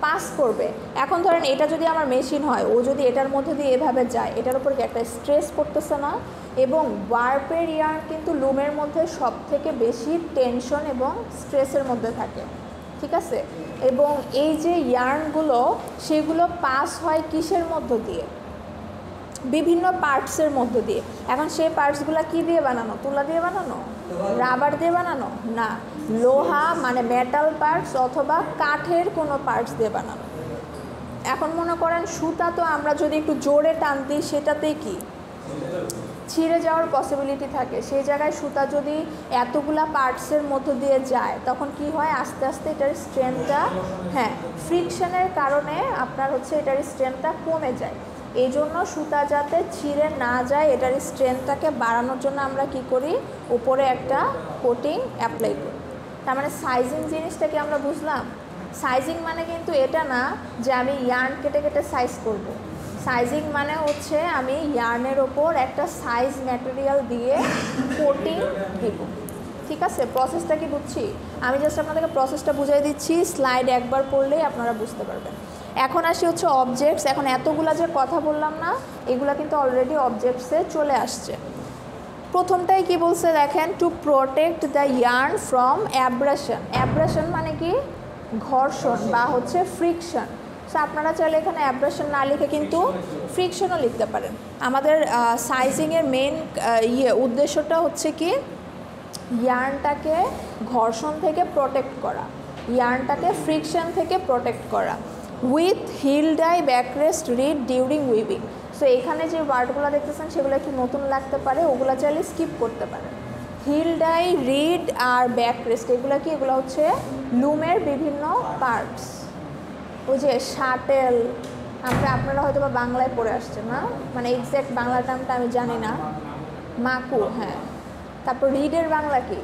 পাস করবে। এখন ধরেন এটা যদি আমার মেশিন হয়, ও যদি এটার মধ্যে দিয়ে এভাবে যায়, এটার উপর কি একটা স্ট্রেস পড়তেছে না? এবং ওয়ার্পের ইয়ার্ন কিন্তু লুমের মধ্যে সব থেকে বেশি টেনশন এবং স্ট্রেসের মধ্যে থাকে। ঠিক আছে, এবং এই যে ইয়ার্নগুলো সেগুলো পাস হয় কিসের মধ্য দিয়ে, বিভিন্ন পার্টসের মধ্য দিয়ে। এখন সেই পার্টসগুলো কি দিয়ে বানানো, তুলা দিয়ে বানানো, রাবার দিয়ে বানানো না, লোহা মানে মেটাল পার্টস অথবা কাঠের কোনো পার্টস দিয়ে বানানো। এখন মনে করেন সুতা তো আমরা যদি একটু জোরে টান দিই সেটাতেই কি ছিঁড়ে যাওয়ার পসিবিলিটি থাকে। সেই জায়গায় সুতা যদি এতগুলা পার্টসের মধ্য দিয়ে যায় তখন কি হয়, আস্তে আস্তে এটার স্ট্রেংথটা, হ্যাঁ, ফ্রিকশনের কারণে আপনার হচ্ছে এটার স্ট্রেংথটা কমে যায়। এই জন্য সুতা যাতে ছিঁড়ে না যায়, এটার স্ট্রেংথটাকে বাড়ানোর জন্য আমরা কি করি, উপরে একটা কোটিং অ্যাপ্লাই করি। তার মানে সাইজিং জিনিসটাকে আমরা বুঝলাম। সাইজিং মানে কিন্তু এটা না যে আমি ইয়ার্ন কেটে কেটে সাইজ করব। সাইজিং মানে হচ্ছে আমি ইয়ার্নের ওপর একটা সাইজ ম্যাটেরিয়াল দিয়ে কোটিং দিব। ঠিক আছে, প্রসেসটা কি বুঝছি? আমি জাস্ট আপনাদেরকে প্রসেসটা বুঝিয়ে দিচ্ছি, স্লাইড একবার পড়লেই আপনারা বুঝতে পারবেন। এখন আসি হচ্ছে অবজেক্টস। এখন এতগুলা যে কথা বললাম না, এগুলা কিন্তু অলরেডি অবজেক্টসে চলে আসছে। প্রথমটাই কি বলছে দেখেন, to protect the yarn from abrasion. Abrasion মানে কি, ঘর্ষণ বা হচ্ছে ফ্রিকশন। সো আপনারা চাইলে এখানে অ্যাব্রাশন না লিখে কিন্তু ফ্রিকশনও লিখতে পারেন। আমাদের সাইজিংয়ের মেন উদ্দেশ্যটা হচ্ছে কি, ইয়ার্নটাকে ঘর্ষণ থেকে প্রোটেক্ট করা, ইয়ার্নটাকে ফ্রিকশন থেকে প্রোটেক্ট করা। With heald eye backrest reed during weaving. So এখানে যে ওয়ার্ডগুলো দেখতেছেন সেগুলো একটু নতুন লাগতে পারে, ওগুলো চাইলে স্কিপ করতে পারেন। হিল ডাই, রিড আর ব্যাকরেস্ট এগুলো কি, এগুলো হচ্ছে লুমের বিভিন্ন পার্টস। ওই যে শাটেল, আপনারা হয়তো বা বাংলায় পড়ে আসছেন না, মানে এক্স্যাক্ট বাংলা টার্মটা আমি জানি না। মাকু, হ্যাঁ। তারপর রিডের বাংলা কি,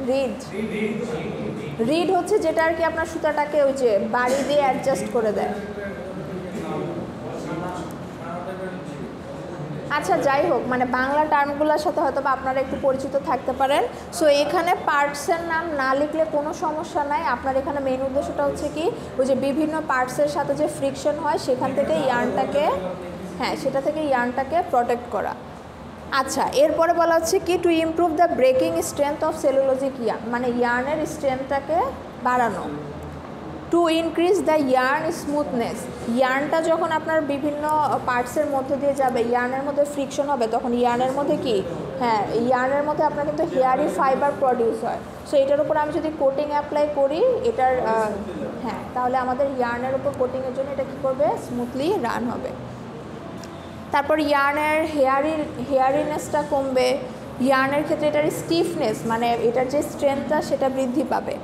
রিড। রিড হচ্ছে যেটা আর কি আপনার সুতাটাকে ওই যে বাড়ি দিয়ে অ্যাডজাস্ট করে দেয়। আচ্ছা যাই হোক, মানে বাংলা টার্মগুলোর সাথে হয়তো বা আপনারা একটু পরিচিত থাকতে পারেন। সো এখানে পার্টসের নাম না লিখলে কোনো সমস্যা নাই। আপনার এখানে মেন উদ্দেশ্যটা হচ্ছে কি, ওই যে বিভিন্ন পার্টসের সাথে যে ফ্রিকশন হয় সেখান থেকে ইয়ার্নটাকে, হ্যাঁ, সেটা থেকে ইয়ার্নটাকে প্রোটেক্ট করা। আচ্ছা, এরপরে বলা হচ্ছে কি, to improve the breaking strength of cellulosic yarn, মানে ইয়ার্নের স্ট্রেংথটাকে বাড়ানো। To increase the yarn smoothness, ইয়ার্নটা যখন আপনার বিভিন্ন পার্টসের মধ্যে দিয়ে যাবে, ইয়ার্নের মধ্যে ফ্রিকশন হবে, তখন ইয়ার্নের মধ্যে কি, হ্যাঁ ইয়ার্নের মধ্যে আপনার কিন্তু হেয়ারি ফাইবার প্রডিউস হয়। সো এটার উপর আমি যদি কোটিং অ্যাপ্লাই করি এটার হ্যাঁ, তাহলে আমাদের ইয়ার্নের উপর কোটিংয়ের জন্য এটা কী করবে, স্মুথলি রান হবে। তারপর ইয়ার্নের হেয়ারিনেসটা কমবে, ইয়ার্নের ক্ষেত্রে এটার স্টিফনেস মানে এটার যে স্ট্রেংথটা সেটা বৃদ্ধি পাবে।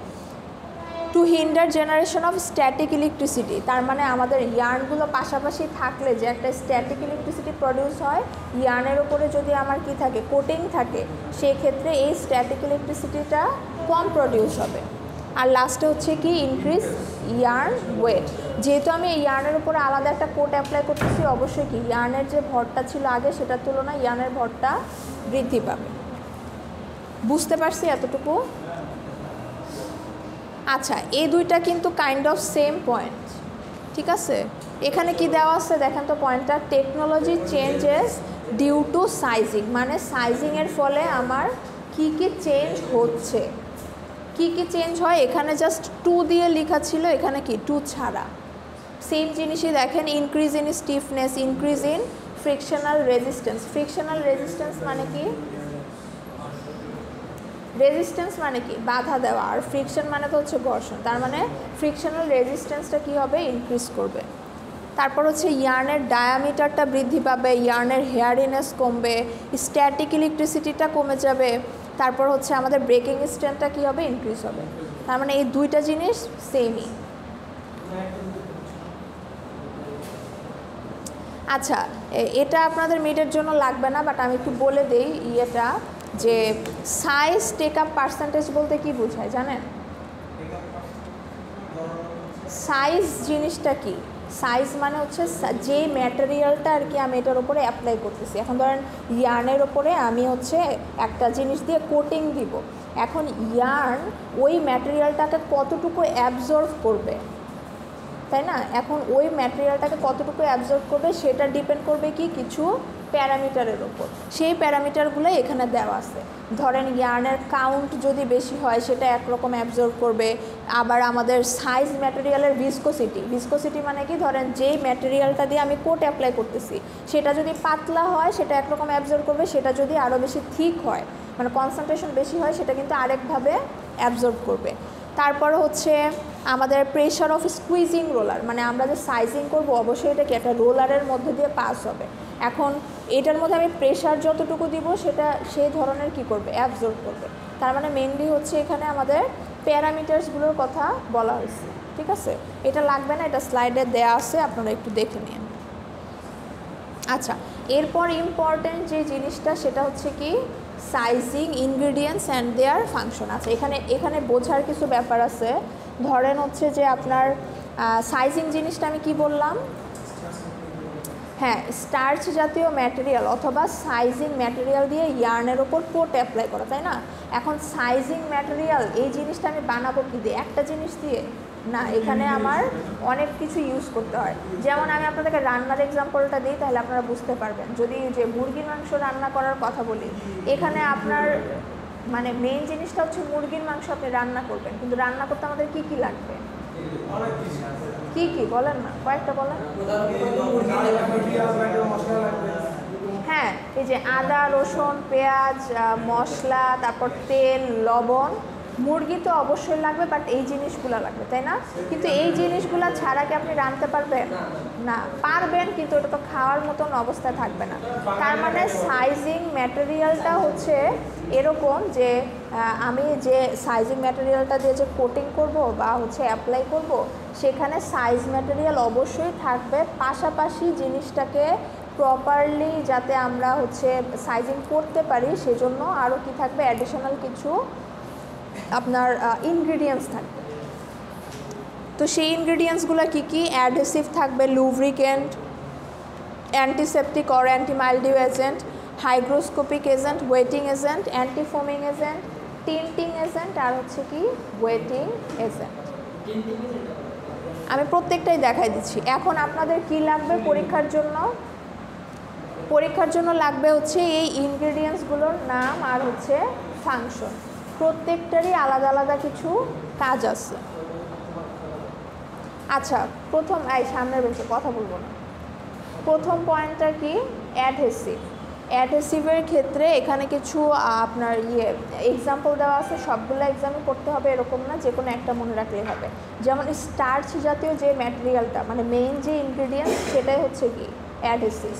To hinder generation of static electricity, তার মানে আমাদের ইয়ার্নগুলো পাশাপাশি থাকলে যে একটা স্ট্যাটিক ইলেকট্রিসিটি প্রডিউস হয়, ইয়ার্নের উপরে যদি আমার কি থাকে, কোটিং থাকে, সেক্ষেত্রে এই স্ট্যাটিক ইলেকট্রিসিটিটা কম প্রডিউস হবে। আর লাস্টে হচ্ছে কি ইনক্রিজ ইয়ার্ন ওয়েট, যেহেতু আমি এই ইয়ার্নের উপরে আলাদা একটা কোট অ্যাপ্লাই করতেছি, অবশ্যই কি ইয়ার্নের যে ভরটা ছিল আগে সেটার তুলনায় ইয়ার্নের ভরটা বৃদ্ধি পাবে। বুঝতে পারছি এতটুকু? আচ্ছা, এই দুইটা কিন্তু কাইন্ড অফ সেম পয়েন্ট, ঠিক আছে। এখানে কি দেওয়া আছে দেখেন তো পয়েন্টটা, technology changes due to sizing, মানে সাইজিংয়ের ফলে আমার কি কি চেঞ্জ হচ্ছে, কি কি চেঞ্জ হয়। এখানে জাস্ট 2 দিয়ে লেখা ছিল, এখানে কি 2 ছাড়া, সেম জিনিসই দেখেন, increase in stiffness, increase in frictional resistance. Frictional resistance মানে কি, রেজিস্ট্যান্স মানে কি বাধা দেওয়া, আর ফ্রিকশন মানে তো হচ্ছে ঘর্ষণ, তার মানে ফ্রিকশনাল রেজিস্ট্যান্সটা কী হবে, ইনক্রিজ করবে। তারপর হচ্ছে ইয়ার্নের ডায়ামিটারটা বৃদ্ধি পাবে, ইয়ার্নের হেয়ারিনেস কমবে, স্ট্যাটিক ইলেকট্রিসিটিটা কমে যাবে, তারপর হচ্ছে আমাদের ব্রেকিং স্ট্রেংথটা কী হবে, ইনক্রিজ হবে। তার মানে এই দুইটা জিনিস সেমই। আচ্ছা, এটা আপনাদের মিডের জন্য লাগবে না, বাট আমি একটু বলে দিই ইয়েটা, যে সাইজ টেক আপ পার্সেন্টেজ বলতে কি বোঝায় জানেন? সাইজ জিনিসটা কি, সাইজ মানে হচ্ছে যে ম্যাটেরিয়ালটা আর কি আমি এটার উপরে অ্যাপ্লাই করতেছি। এখন ধরেন ইয়ার্নের ওপরে আমি হচ্ছে একটা জিনিস দিয়ে কোটিং দিব, এখন ইয়ার্ন ওই ম্যাটেরিয়ালটাকে কতটুকু অ্যাবজর্ব করবে, তাই না? এখন ওই ম্যাটেরিয়ালটাকে কতটুকু অ্যাবজর্ব করবে সেটা ডিপেন্ড করবে কি কিছু প্যারামিটারের ওপর, সেই প্যারামিটারগুলো এখানে দেওয়া আছে। ধরেন ইয়ার্নের কাউন্ট যদি বেশি হয় সেটা একরকম অ্যাবজর্ব করবে, আবার আমাদের সাইজ ম্যাটেরিয়ালের ভিসকোসিটি মানে কি, ধরেন যেই ম্যাটেরিয়ালটা দিয়ে আমি কোট অ্যাপ্লাই করতেছি সেটা যদি পাতলা হয় সেটা একরকম অ্যাবজর্ব করবে, সেটা যদি আরও বেশি থিক হয় মানে কনসেন্ট্রেশন বেশি হয় সেটা কিন্তু আরেকভাবে অ্যাবজর্ব করবে। তারপর হচ্ছে আমাদের প্রেশার অফ স্কুইজিং রোলার, মানে আমরা যে সাইজিং করব অবশ্যই এটা কি একটা রোলারের মধ্যে দিয়ে পাস হবে। এখন এটার মধ্যে আমি প্রেশার যতটুকু দিব সেটা সেই ধরনের কি করবে, অ্যাবজর্ব করবে। তার মানে মেনলি হচ্ছে এখানে আমাদের প্যারামিটার্সগুলোর কথা বলা হয়েছে, ঠিক আছে। এটা লাগবে না, এটা স্লাইডে দেয়া আছে, আপনারা একটু দেখে নিন। আচ্ছা, এরপর ইম্পর্টেন্ট যে জিনিসটা সেটা হচ্ছে কি sizing ingredients and their function. আছে এখানে বোঝার কিছু ব্যাপার আছে। ধরেন হচ্ছে যে আপনার সাইজিং জিনিসটা আমি কি বললাম, হ্যাঁ স্টার্চ জাতীয় ম্যাটেরিয়াল অথবা সাইজিং ম্যাটেরিয়াল দিয়ে ইয়ার্নের ওপর কোট অ্যাপ্লাই করা, তাই না? এখন সাইজিং ম্যাটেরিয়াল এই জিনিসটা আমি বানাবো কি দিয়ে, একটা জিনিস দিয়ে না, এখানে আমার অনেক কিছু ইউজ করতে হয়। যেমন আমি আপনাদেরকে রান্নার এক্সাম্পলটা দিই তাহলে আপনারা বুঝতে পারবেন। যদি যে মুরগির মাংস রান্না করার কথা বলি, এখানে আপনার মানে মেইন জিনিসটা হচ্ছে মুরগির মাংস আপনি রান্না করবেন, কিন্তু রান্না করতে আমাদের কি কি লাগবে, কি কি বলেন না, কয়েকটা বলেন। হ্যাঁ, এই যে আদা রসুন পেঁয়াজ মশলা, তারপর তেল লবণ, মুরগি তো অবশ্যই লাগবে, বাট এই জিনিসগুলো লাগবে, তাই না? কিন্তু এই জিনিসগুলো ছাড়া কি আপনি রাঁধতে পারবেন? না, পারবেন, কিন্তু ওটা তো খাওয়ার মতন অবস্থায় থাকবে না। তার মানে সাইজিং ম্যাটেরিয়ালটা হচ্ছে এরকম যে আমি যে সাইজিং ম্যাটেরিয়ালটা দিয়ে যে কোটিং করব বা হচ্ছে অ্যাপ্লাই করব, সেখানে সাইজ ম্যাটেরিয়াল অবশ্যই থাকবে, পাশাপাশি জিনিসটাকে প্রপারলি যাতে আমরা হচ্ছে সাইজিং করতে পারি সেজন্য আরও কি থাকবে, অ্যাডিশনাল কিছু আপনার ইনগ্রিডিয়েন্টস থাকবে। তো সেই ইনগ্রিডিয়েন্টসগুলো কী কী, অ্যাডহেসিভ থাকবে, lubricant, antiseptic or antimildew agent, hygroscopic agent, wetting agent, antifoaming agent, tinting agent, আর হচ্ছে কি ওয়েটিং এজেন্ট। আমি প্রত্যেকটাই দেখাই দিচ্ছি। এখন আপনাদের কি লাগবে পরীক্ষার জন্য, পরীক্ষার জন্য লাগবে হচ্ছে এই ইনগ্রিডিয়েন্টসগুলোর নাম আর হচ্ছে ফাংশন। প্রত্যেকটারই আলাদা আলাদা কিছু কাজ আছে। আচ্ছা, প্রথম এই সামনের বেঞ্চে কথা বলবো না। প্রথম পয়েন্টটা কি, অ্যাডহেসিভ। অ্যাডহেসিভের ক্ষেত্রে এখানে কিছু আপনার এক্সাম্পল দেওয়া আছে, সবগুলো এক্সামে করতে হবে এরকম না, যে কোনো একটা মনে রাখলেই হবে। যেমন স্টার্চ জাতীয় যে ম্যাটেরিয়ালটা, মানে মেইন যে ইনগ্রেডিয়েন্ট, সেটাই হচ্ছে কি অ্যাডহেসিভ।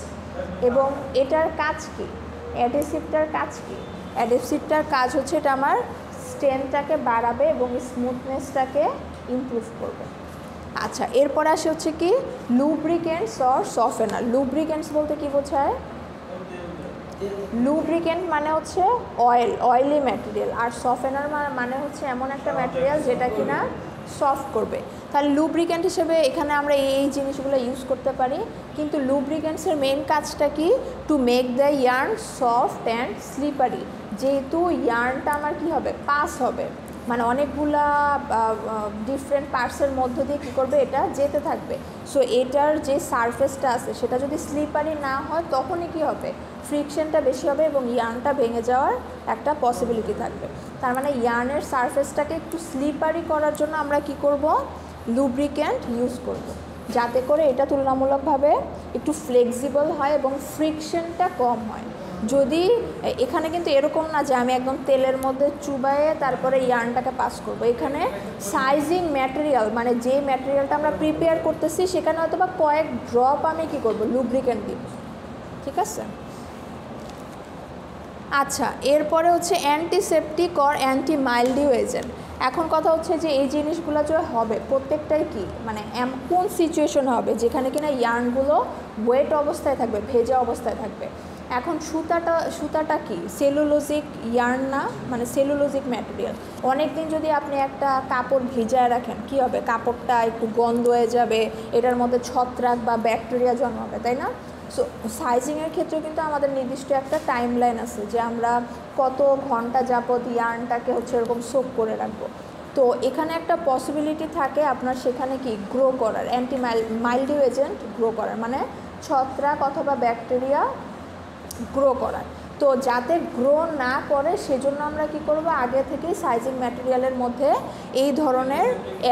এবং এটার কাজ কি, অ্যাডহেসিভটার কাজ কি? অ্যাডহেসিভটার কাজ হচ্ছে এটা আমার স্ট্রেংথটাকে বাড়াবে এবং স্মুথনেসটাকে ইমপ্রুভ করবে। আচ্ছা, এরপর আসে হচ্ছে কি লুব্রিকেন্টস অর সফেনার। লুব্রিকেন্টস বলতে কি বোঝায়? লুব্রিকেন্ট মানে হচ্ছে অয়েলি ম্যাটেরিয়াল, আর সফেনার মানে হচ্ছে এমন একটা ম্যাটেরিয়াল যেটা কিনা সফট করবে। তাহলে লুব্রিকেন্ট হিসেবে এখানে আমরা এই জিনিসগুলো ইউজ করতে পারি। কিন্তু লুব্রিকেন্টসের মেন কাজটা কি, to make the yarn soft and slippery. যেহেতু ইয়ার্নটা আমার কি হবে, পাস হবে, মানে অনেকগুলা ডিফারেন্ট পার্টসের মধ্য দিয়ে কী করবে, এটা যেতে থাকবে। সো এটার যে সারফেসটা আছে সেটা যদি স্লিপারি না হয় তখনই কি হবে, ফ্রিকশনটা বেশি হবে এবং ইয়ার্নটা ভেঙে যাওয়ার একটা পসিবিলিটি থাকবে। তার মানে ইয়ার্নের সারফেসটাকে একটু স্লিপারি করার জন্য আমরা কি করব, লুব্রিক্যান্ট ইউজ করব, যাতে করে এটা তুলনামূলকভাবে একটু ফ্লেক্সিবল হয় এবং ফ্রিকশনটা কম হয়। যদি এখানে কিন্তু এরকম না যে আমি একদম তেলের মধ্যে চুবায়ে তারপরে ইয়ার্নটাকে পাস করব। এখানে সাইজিং ম্যাটেরিয়াল, মানে যে ম্যাটেরিয়ালটা আমরা প্রিপেয়ার করতেছি সেখানে হয়তো বা কয়েক ড্রপ আমি কি করব, লুব্রিক্যান্ট দিব। ঠিক আছে। আচ্ছা, এরপরে হচ্ছে অ্যান্টিসেপটিক অর অ্যান্টি মাইল্ডিউ এজেন্ট। এখন কথা হচ্ছে যে এই জিনিসগুলো যে হবে প্রত্যেকটাই কি, মানে কোন সিচুয়েশন হবে যেখানে কিনা ইয়ার্নগুলো ওয়েট অবস্থায় থাকবে, ভেজা অবস্থায় থাকবে। এখন সুতাটা কি সেলুলোজিক ইয়ার্ন না, মানে সেলুলোজিক ম্যাটেরিয়াল। অনেক দিন যদি আপনি একটা কাপড় ভিজায় রাখেন কি হবে, কাপড়টা একটু গন্ধ হয়ে যাবে, এটার মধ্যে ছত্রাক বা ব্যাকটেরিয়া জন্মাবে, তাই না? সো সাইজিংয়ের ক্ষেত্রেও কিন্তু আমাদের নির্দিষ্ট একটা টাইম লাইন আছে যে আমরা কত ঘন্টা যাবত ইয়ার্নটাকে হচ্ছে এরকম সোক করে রাখবো। তো এখানে একটা পসিবিলিটি থাকে আপনার সেখানে কি গ্রো করার, অ্যান্টি মাইল্ডিউ এজেন্ট গ্রো করার, মানে ছত্রাক অথবা ব্যাকটেরিয়া গ্রো করার। তো যাতে গ্রো না করে সেজন্য আমরা কি করব, আগে থেকেই সাইজিং ম্যাটেরিয়ালের মধ্যে এই ধরনের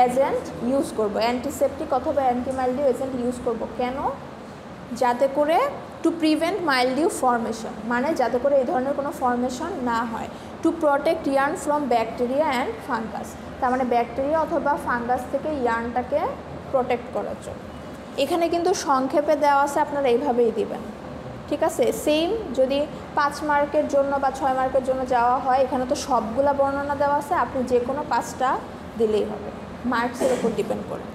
এজেন্ট ইউজ করব, অ্যান্টিসেপটিক অথবা অ্যান্টি মাইল্ডিউ এজেন্ট ইউজ করব। কেন? যাতে করে টু প্রিভেন্ট মাইল্ডিউ ফর্মেশন, মানে যাতে করে এই ধরনের কোনো ফর্মেশন না হয়। To protect yarn from bacteria and fungus, তার মানে ব্যাকটেরিয়া অথবা ফাঙ্গাস থেকে ইয়ার্নটাকে প্রোটেক্ট করার জন্য। এখানে কিন্তু সংক্ষেপে দেওয়া আছে, আপনারা এইভাবেই দিবেন। ঠিক আছে। সেম যদি 5 মার্কের জন্য বা 6 মার্কের জন্য যাওয়া হয়, এখানে তো সবগুলা বর্ণনা দেওয়া আছে, আপনি যে কোনো 5টা দিলেই হবে, মার্কসের উপর ডিপেন্ড করে।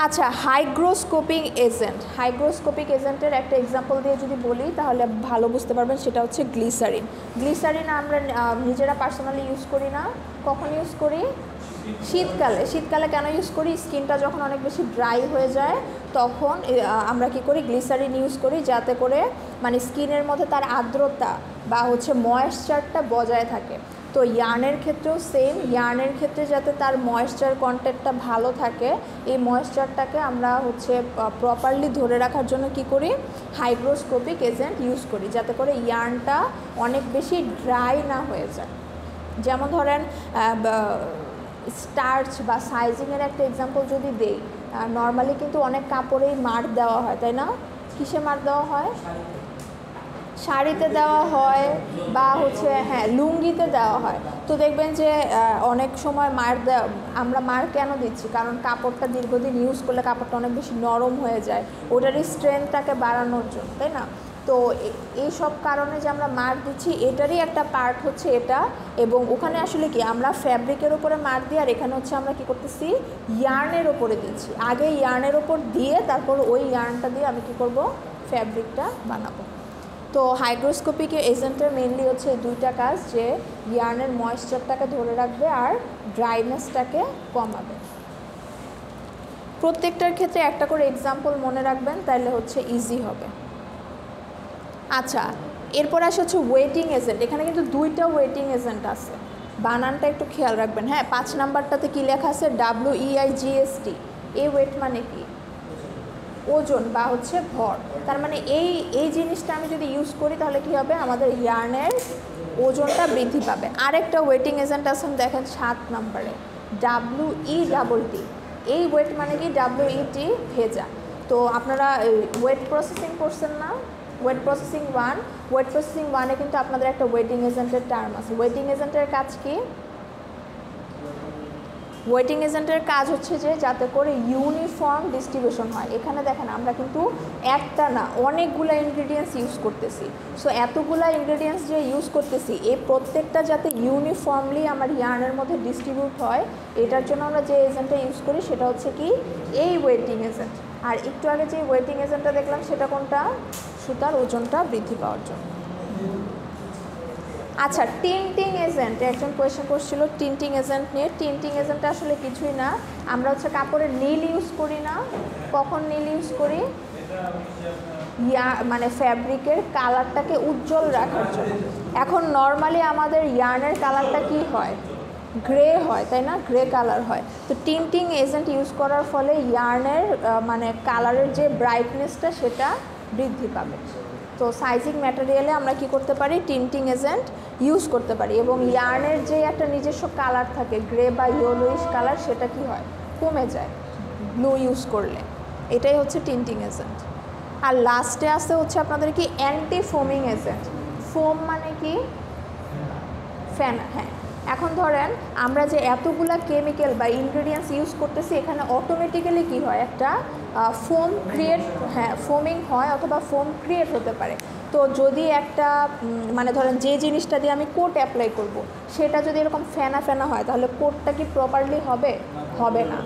আচ্ছা, হাইগ্রোস্কোপিক এজেন্ট। হাইগ্রোস্কোপিক এজেন্টের একটা এক্সাম্পল দিয়ে যদি বলি তাহলে ভালো বুঝতে পারবেন, সেটা হচ্ছে গ্লিসারিন। গ্লিসারিন আমরা নিজেরা পার্সোনালি ইউজ করি না, কখন ইউজ করি, শীতকালে। শীতকালে কেন ইউজ করি, স্কিনটা যখন অনেক বেশি ড্রাই হয়ে যায় তখন আমরা কি করি, গ্লিসারিন ইউজ করি, যাতে করে মানে স্কিনের মধ্যে তার আর্দ্রতা বা হচ্ছে ময়েশ্চারটা বজায় থাকে। তো ইয়ার্নের ক্ষেত্রেও সেম, ইয়ার্নের ক্ষেত্রে যাতে তার ময়েশ্চার কন্টেন্টটা ভালো থাকে, এই ময়েশ্চারটাকে আমরা হচ্ছে প্রপারলি ধরে রাখার জন্য কি করি, হাইগ্রোস্কোপিক এজেন্ট ইউজ করি, যাতে করে ইয়ার্নটা অনেক বেশি ড্রাই না হয়ে যায়। যেমন ধরেন স্টার্চ বা সাইজিংয়ের একটা এক্সাম্পল যদি দেই, নর্মালি কিন্তু অনেক কাপড়েই মার্ক দেওয়া হয়, তাই না? কিসে মার্ক দেওয়া হয়, শাড়িতে দেওয়া হয় বা হচ্ছে হ্যাঁ লুঙ্গিতে দেওয়া হয়। তো দেখবেন যে অনেক সময় আমরা মার কেন দিচ্ছি, কারণ কাপড়টা দীর্ঘদিন ইউজ করলে কাপড়টা অনেক বেশি নরম হয়ে যায়, ওটারই স্ট্রেংথটাকে বাড়ানোর জন্য, তাই না? তো এই সব কারণে যে আমরা মার্ক দিচ্ছি এটারই একটা পার্ট হচ্ছে এটা। এবং ওখানে আসলে কি আমরা ফ্যাব্রিকের ওপরে মার্ক দিই, আর এখানে হচ্ছে আমরা কি করতেছি, ইয়ার্নের ওপরে দিচ্ছি। আগে ইয়ার্নের ওপর দিয়ে তারপর ওই ইয়ার্নটা দিয়ে আমি কি করব, ফ্যাব্রিকটা বানাবো। তো হাইগ্রোস্কোপিক এজেন্টের মেনলি হচ্ছে দুইটা কাজ, যে ইয়ার্নের ময়েশ্চারটাকে ধরে রাখবে আর ড্রাইনেসটাকে কমাবে। প্রত্যেকটার ক্ষেত্রে একটা করে এক্সাম্পল মনে রাখবেন, তাহলে হচ্ছে ইজি হবে। আচ্ছা, এরপর আসে হচ্ছে ওয়েটিং এজেন্ট। এখানে কিন্তু দুইটা ওয়েটিং এজেন্ট আছে, বানানটা একটু খেয়াল রাখবেন। হ্যাঁ, 5 নাম্বারটাতে কি লেখা আছে, WEIGST। এই ওয়েট মানে কি, ওজন বা হচ্ছে ভর। তার মানে এই জিনিসটা আমি যদি ইউজ করি তাহলে কি হবে, আমাদের ইয়ার্নের ওজনটা বৃদ্ধি পাবে। আরেকটা ওয়েটিং এজেন্ট আছে দেখেন 7 নাম্বারে, WETT। এই ওয়েট মানে কি WET ভেজা। তো আপনারা ওয়েট প্রসেসিং করছেন না, ওয়েট প্রসেসিং 1, ওয়েট প্রসেসিং 1-এ কিন্তু আপনাদের একটা ওয়েটিং এজেন্টের টার্ম আছে। ওয়েটিং এজেন্টের কাজ কি? ওয়েটিং এজেন্টের কাজ হচ্ছে যে যাতে করে ইউনিফর্ম ডিস্ট্রিবিউশন হয়। এখানে দেখেন আমরা কিন্তু একটা না অনেকগুলো ইনগ্রিডিয়েন্টস ইউজ করতেছি। সো এতগুলো ইনগ্রিডিয়েন্টস যে ইউজ করতেছি এই প্রত্যেকটা যাতে ইউনিফর্মলি আমার ইয়ার্নের মধ্যে ডিস্ট্রিবিউট হয়, এটার জন্য আমরা যে এজেন্টটা ইউজ করি সেটা হচ্ছে কি এই ওয়েটিং এজেন্ট। আর একটু আগে যে ওয়েটিং এজেন্টটা দেখলাম সেটা কোনটা? সুতার ওজনটা বৃদ্ধি পাওয়ার জন্য। আচ্ছা, টিন্টিং এজেন্ট, একজন কোয়েশ্চেন করছিল টিন্টিং এজেন্ট নিয়ে। টিন্টিং এজেন্টটা আসলে কিছুই না, আমরা হচ্ছে কাপড়ে নীল ইউজ করি না। কখন নীল ইউজ করি? মানে ফ্যাব্রিকের কালারটাকে উজ্জ্বল রাখার জন্য। এখন নর্মালি আমাদের ইয়ার্নের কালারটা কি হয়? গ্রে হয়, তাই না? গ্রে কালার হয়। তো টিন্টিং এজেন্ট ইউজ করার ফলে ইয়ার্নের মানে কালারের যে ব্রাইটনেসটা সেটা বৃদ্ধি পাবে। তো সাইজিং ম্যাটেরিয়ালে আমরা কি করতে পারি? টিন্টিং এজেন্ট ইউজ করতে পারি এবং ইয়ার্নের যে একটা নিজস্ব কালার থাকে গ্রে বা ইয়েলোইশ কালার, সেটা কি হয়? কমে যায় ব্লু ইউজ করলে। এটাই হচ্ছে টিন্টিং এজেন্ট। আর লাস্টে আসতে হচ্ছে আপনাদের কি অ্যান্টি ফোমিং এজেন্ট। ফোম মানে কি? ফেনা। হ্যাঁ, এখন ধরেন আমরা যে এতগুলা কেমিক্যাল বা ইনগ্রেডিয়েন্টস ইউজ করতেছি, এখানে অটোমেটিক্যালি কি হয়? একটা ফোম ক্রিয়েট, হ্যাঁ ফোমিং হয় অথবা ফোম ক্রিয়েট হতে পারে। তো যদি একটা মানে ধরেন যে জিনিসটা দিয়ে আমি কোট অ্যাপ্লাই করব, সেটা যদি এরকম ফেনা ফেনা হয় তাহলে কোটটা কি প্রপারলি হবে? হবে না।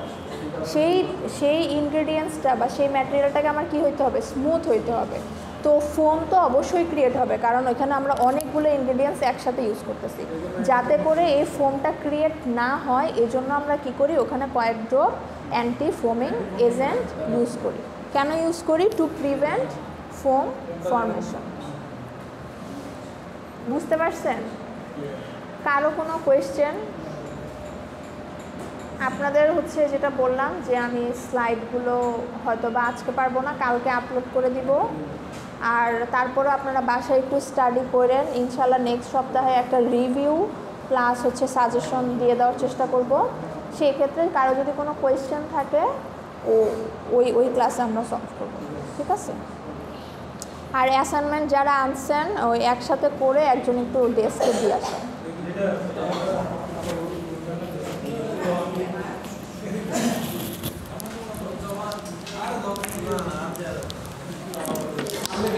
সেই ইনগ্রেডিয়েন্টসটা বা সেই ম্যাটেরিয়ালটাকে আমার কি হইতে হবে? স্মুথ হইতে হবে। তো ফোম তো অবশ্যই ক্রিয়েট হবে, কারণ এখানে আমরা অনেকগুলো ইনগ্রেডিয়েন্টস একসাথে ইউজ করতেছি। যাতে করে এই ফোমটা ক্রিয়েট না হয় এজন্য আমরা কি করি? ওখানে কয়েক ড্রপ অ্যান্টি ফোমিং এজেন্ট ইউজ করি। কেন ইউজ করি? To prevent foam formation. বুঝতে পারছেন? কারো কোনো কোয়েশ্চেন? আপনাদের হচ্ছে যেটা বললাম যে আমি স্লাইডগুলো হয়তো বা আজকে পারবো না, কালকে আপলোড করে দিব। আর তারপরে আপনারা বাসায় একটু স্টাডি করেন। ইনশাল্লাহ নেক্সট সপ্তাহে একটা রিভিউ প্লাস হচ্ছে সাজেশন দিয়ে দেওয়ার চেষ্টা করব। সেই ক্ষেত্রে কারো যদি কোনো কোয়েশ্চেন থাকে ওই ক্লাসে আমরা সলভ করব, ঠিক আছে? আর অ্যাসাইনমেন্ট যারা আনছেন ওই একসাথে করে একজন একটু ডেস্কে দিয়ে আসেন। আমি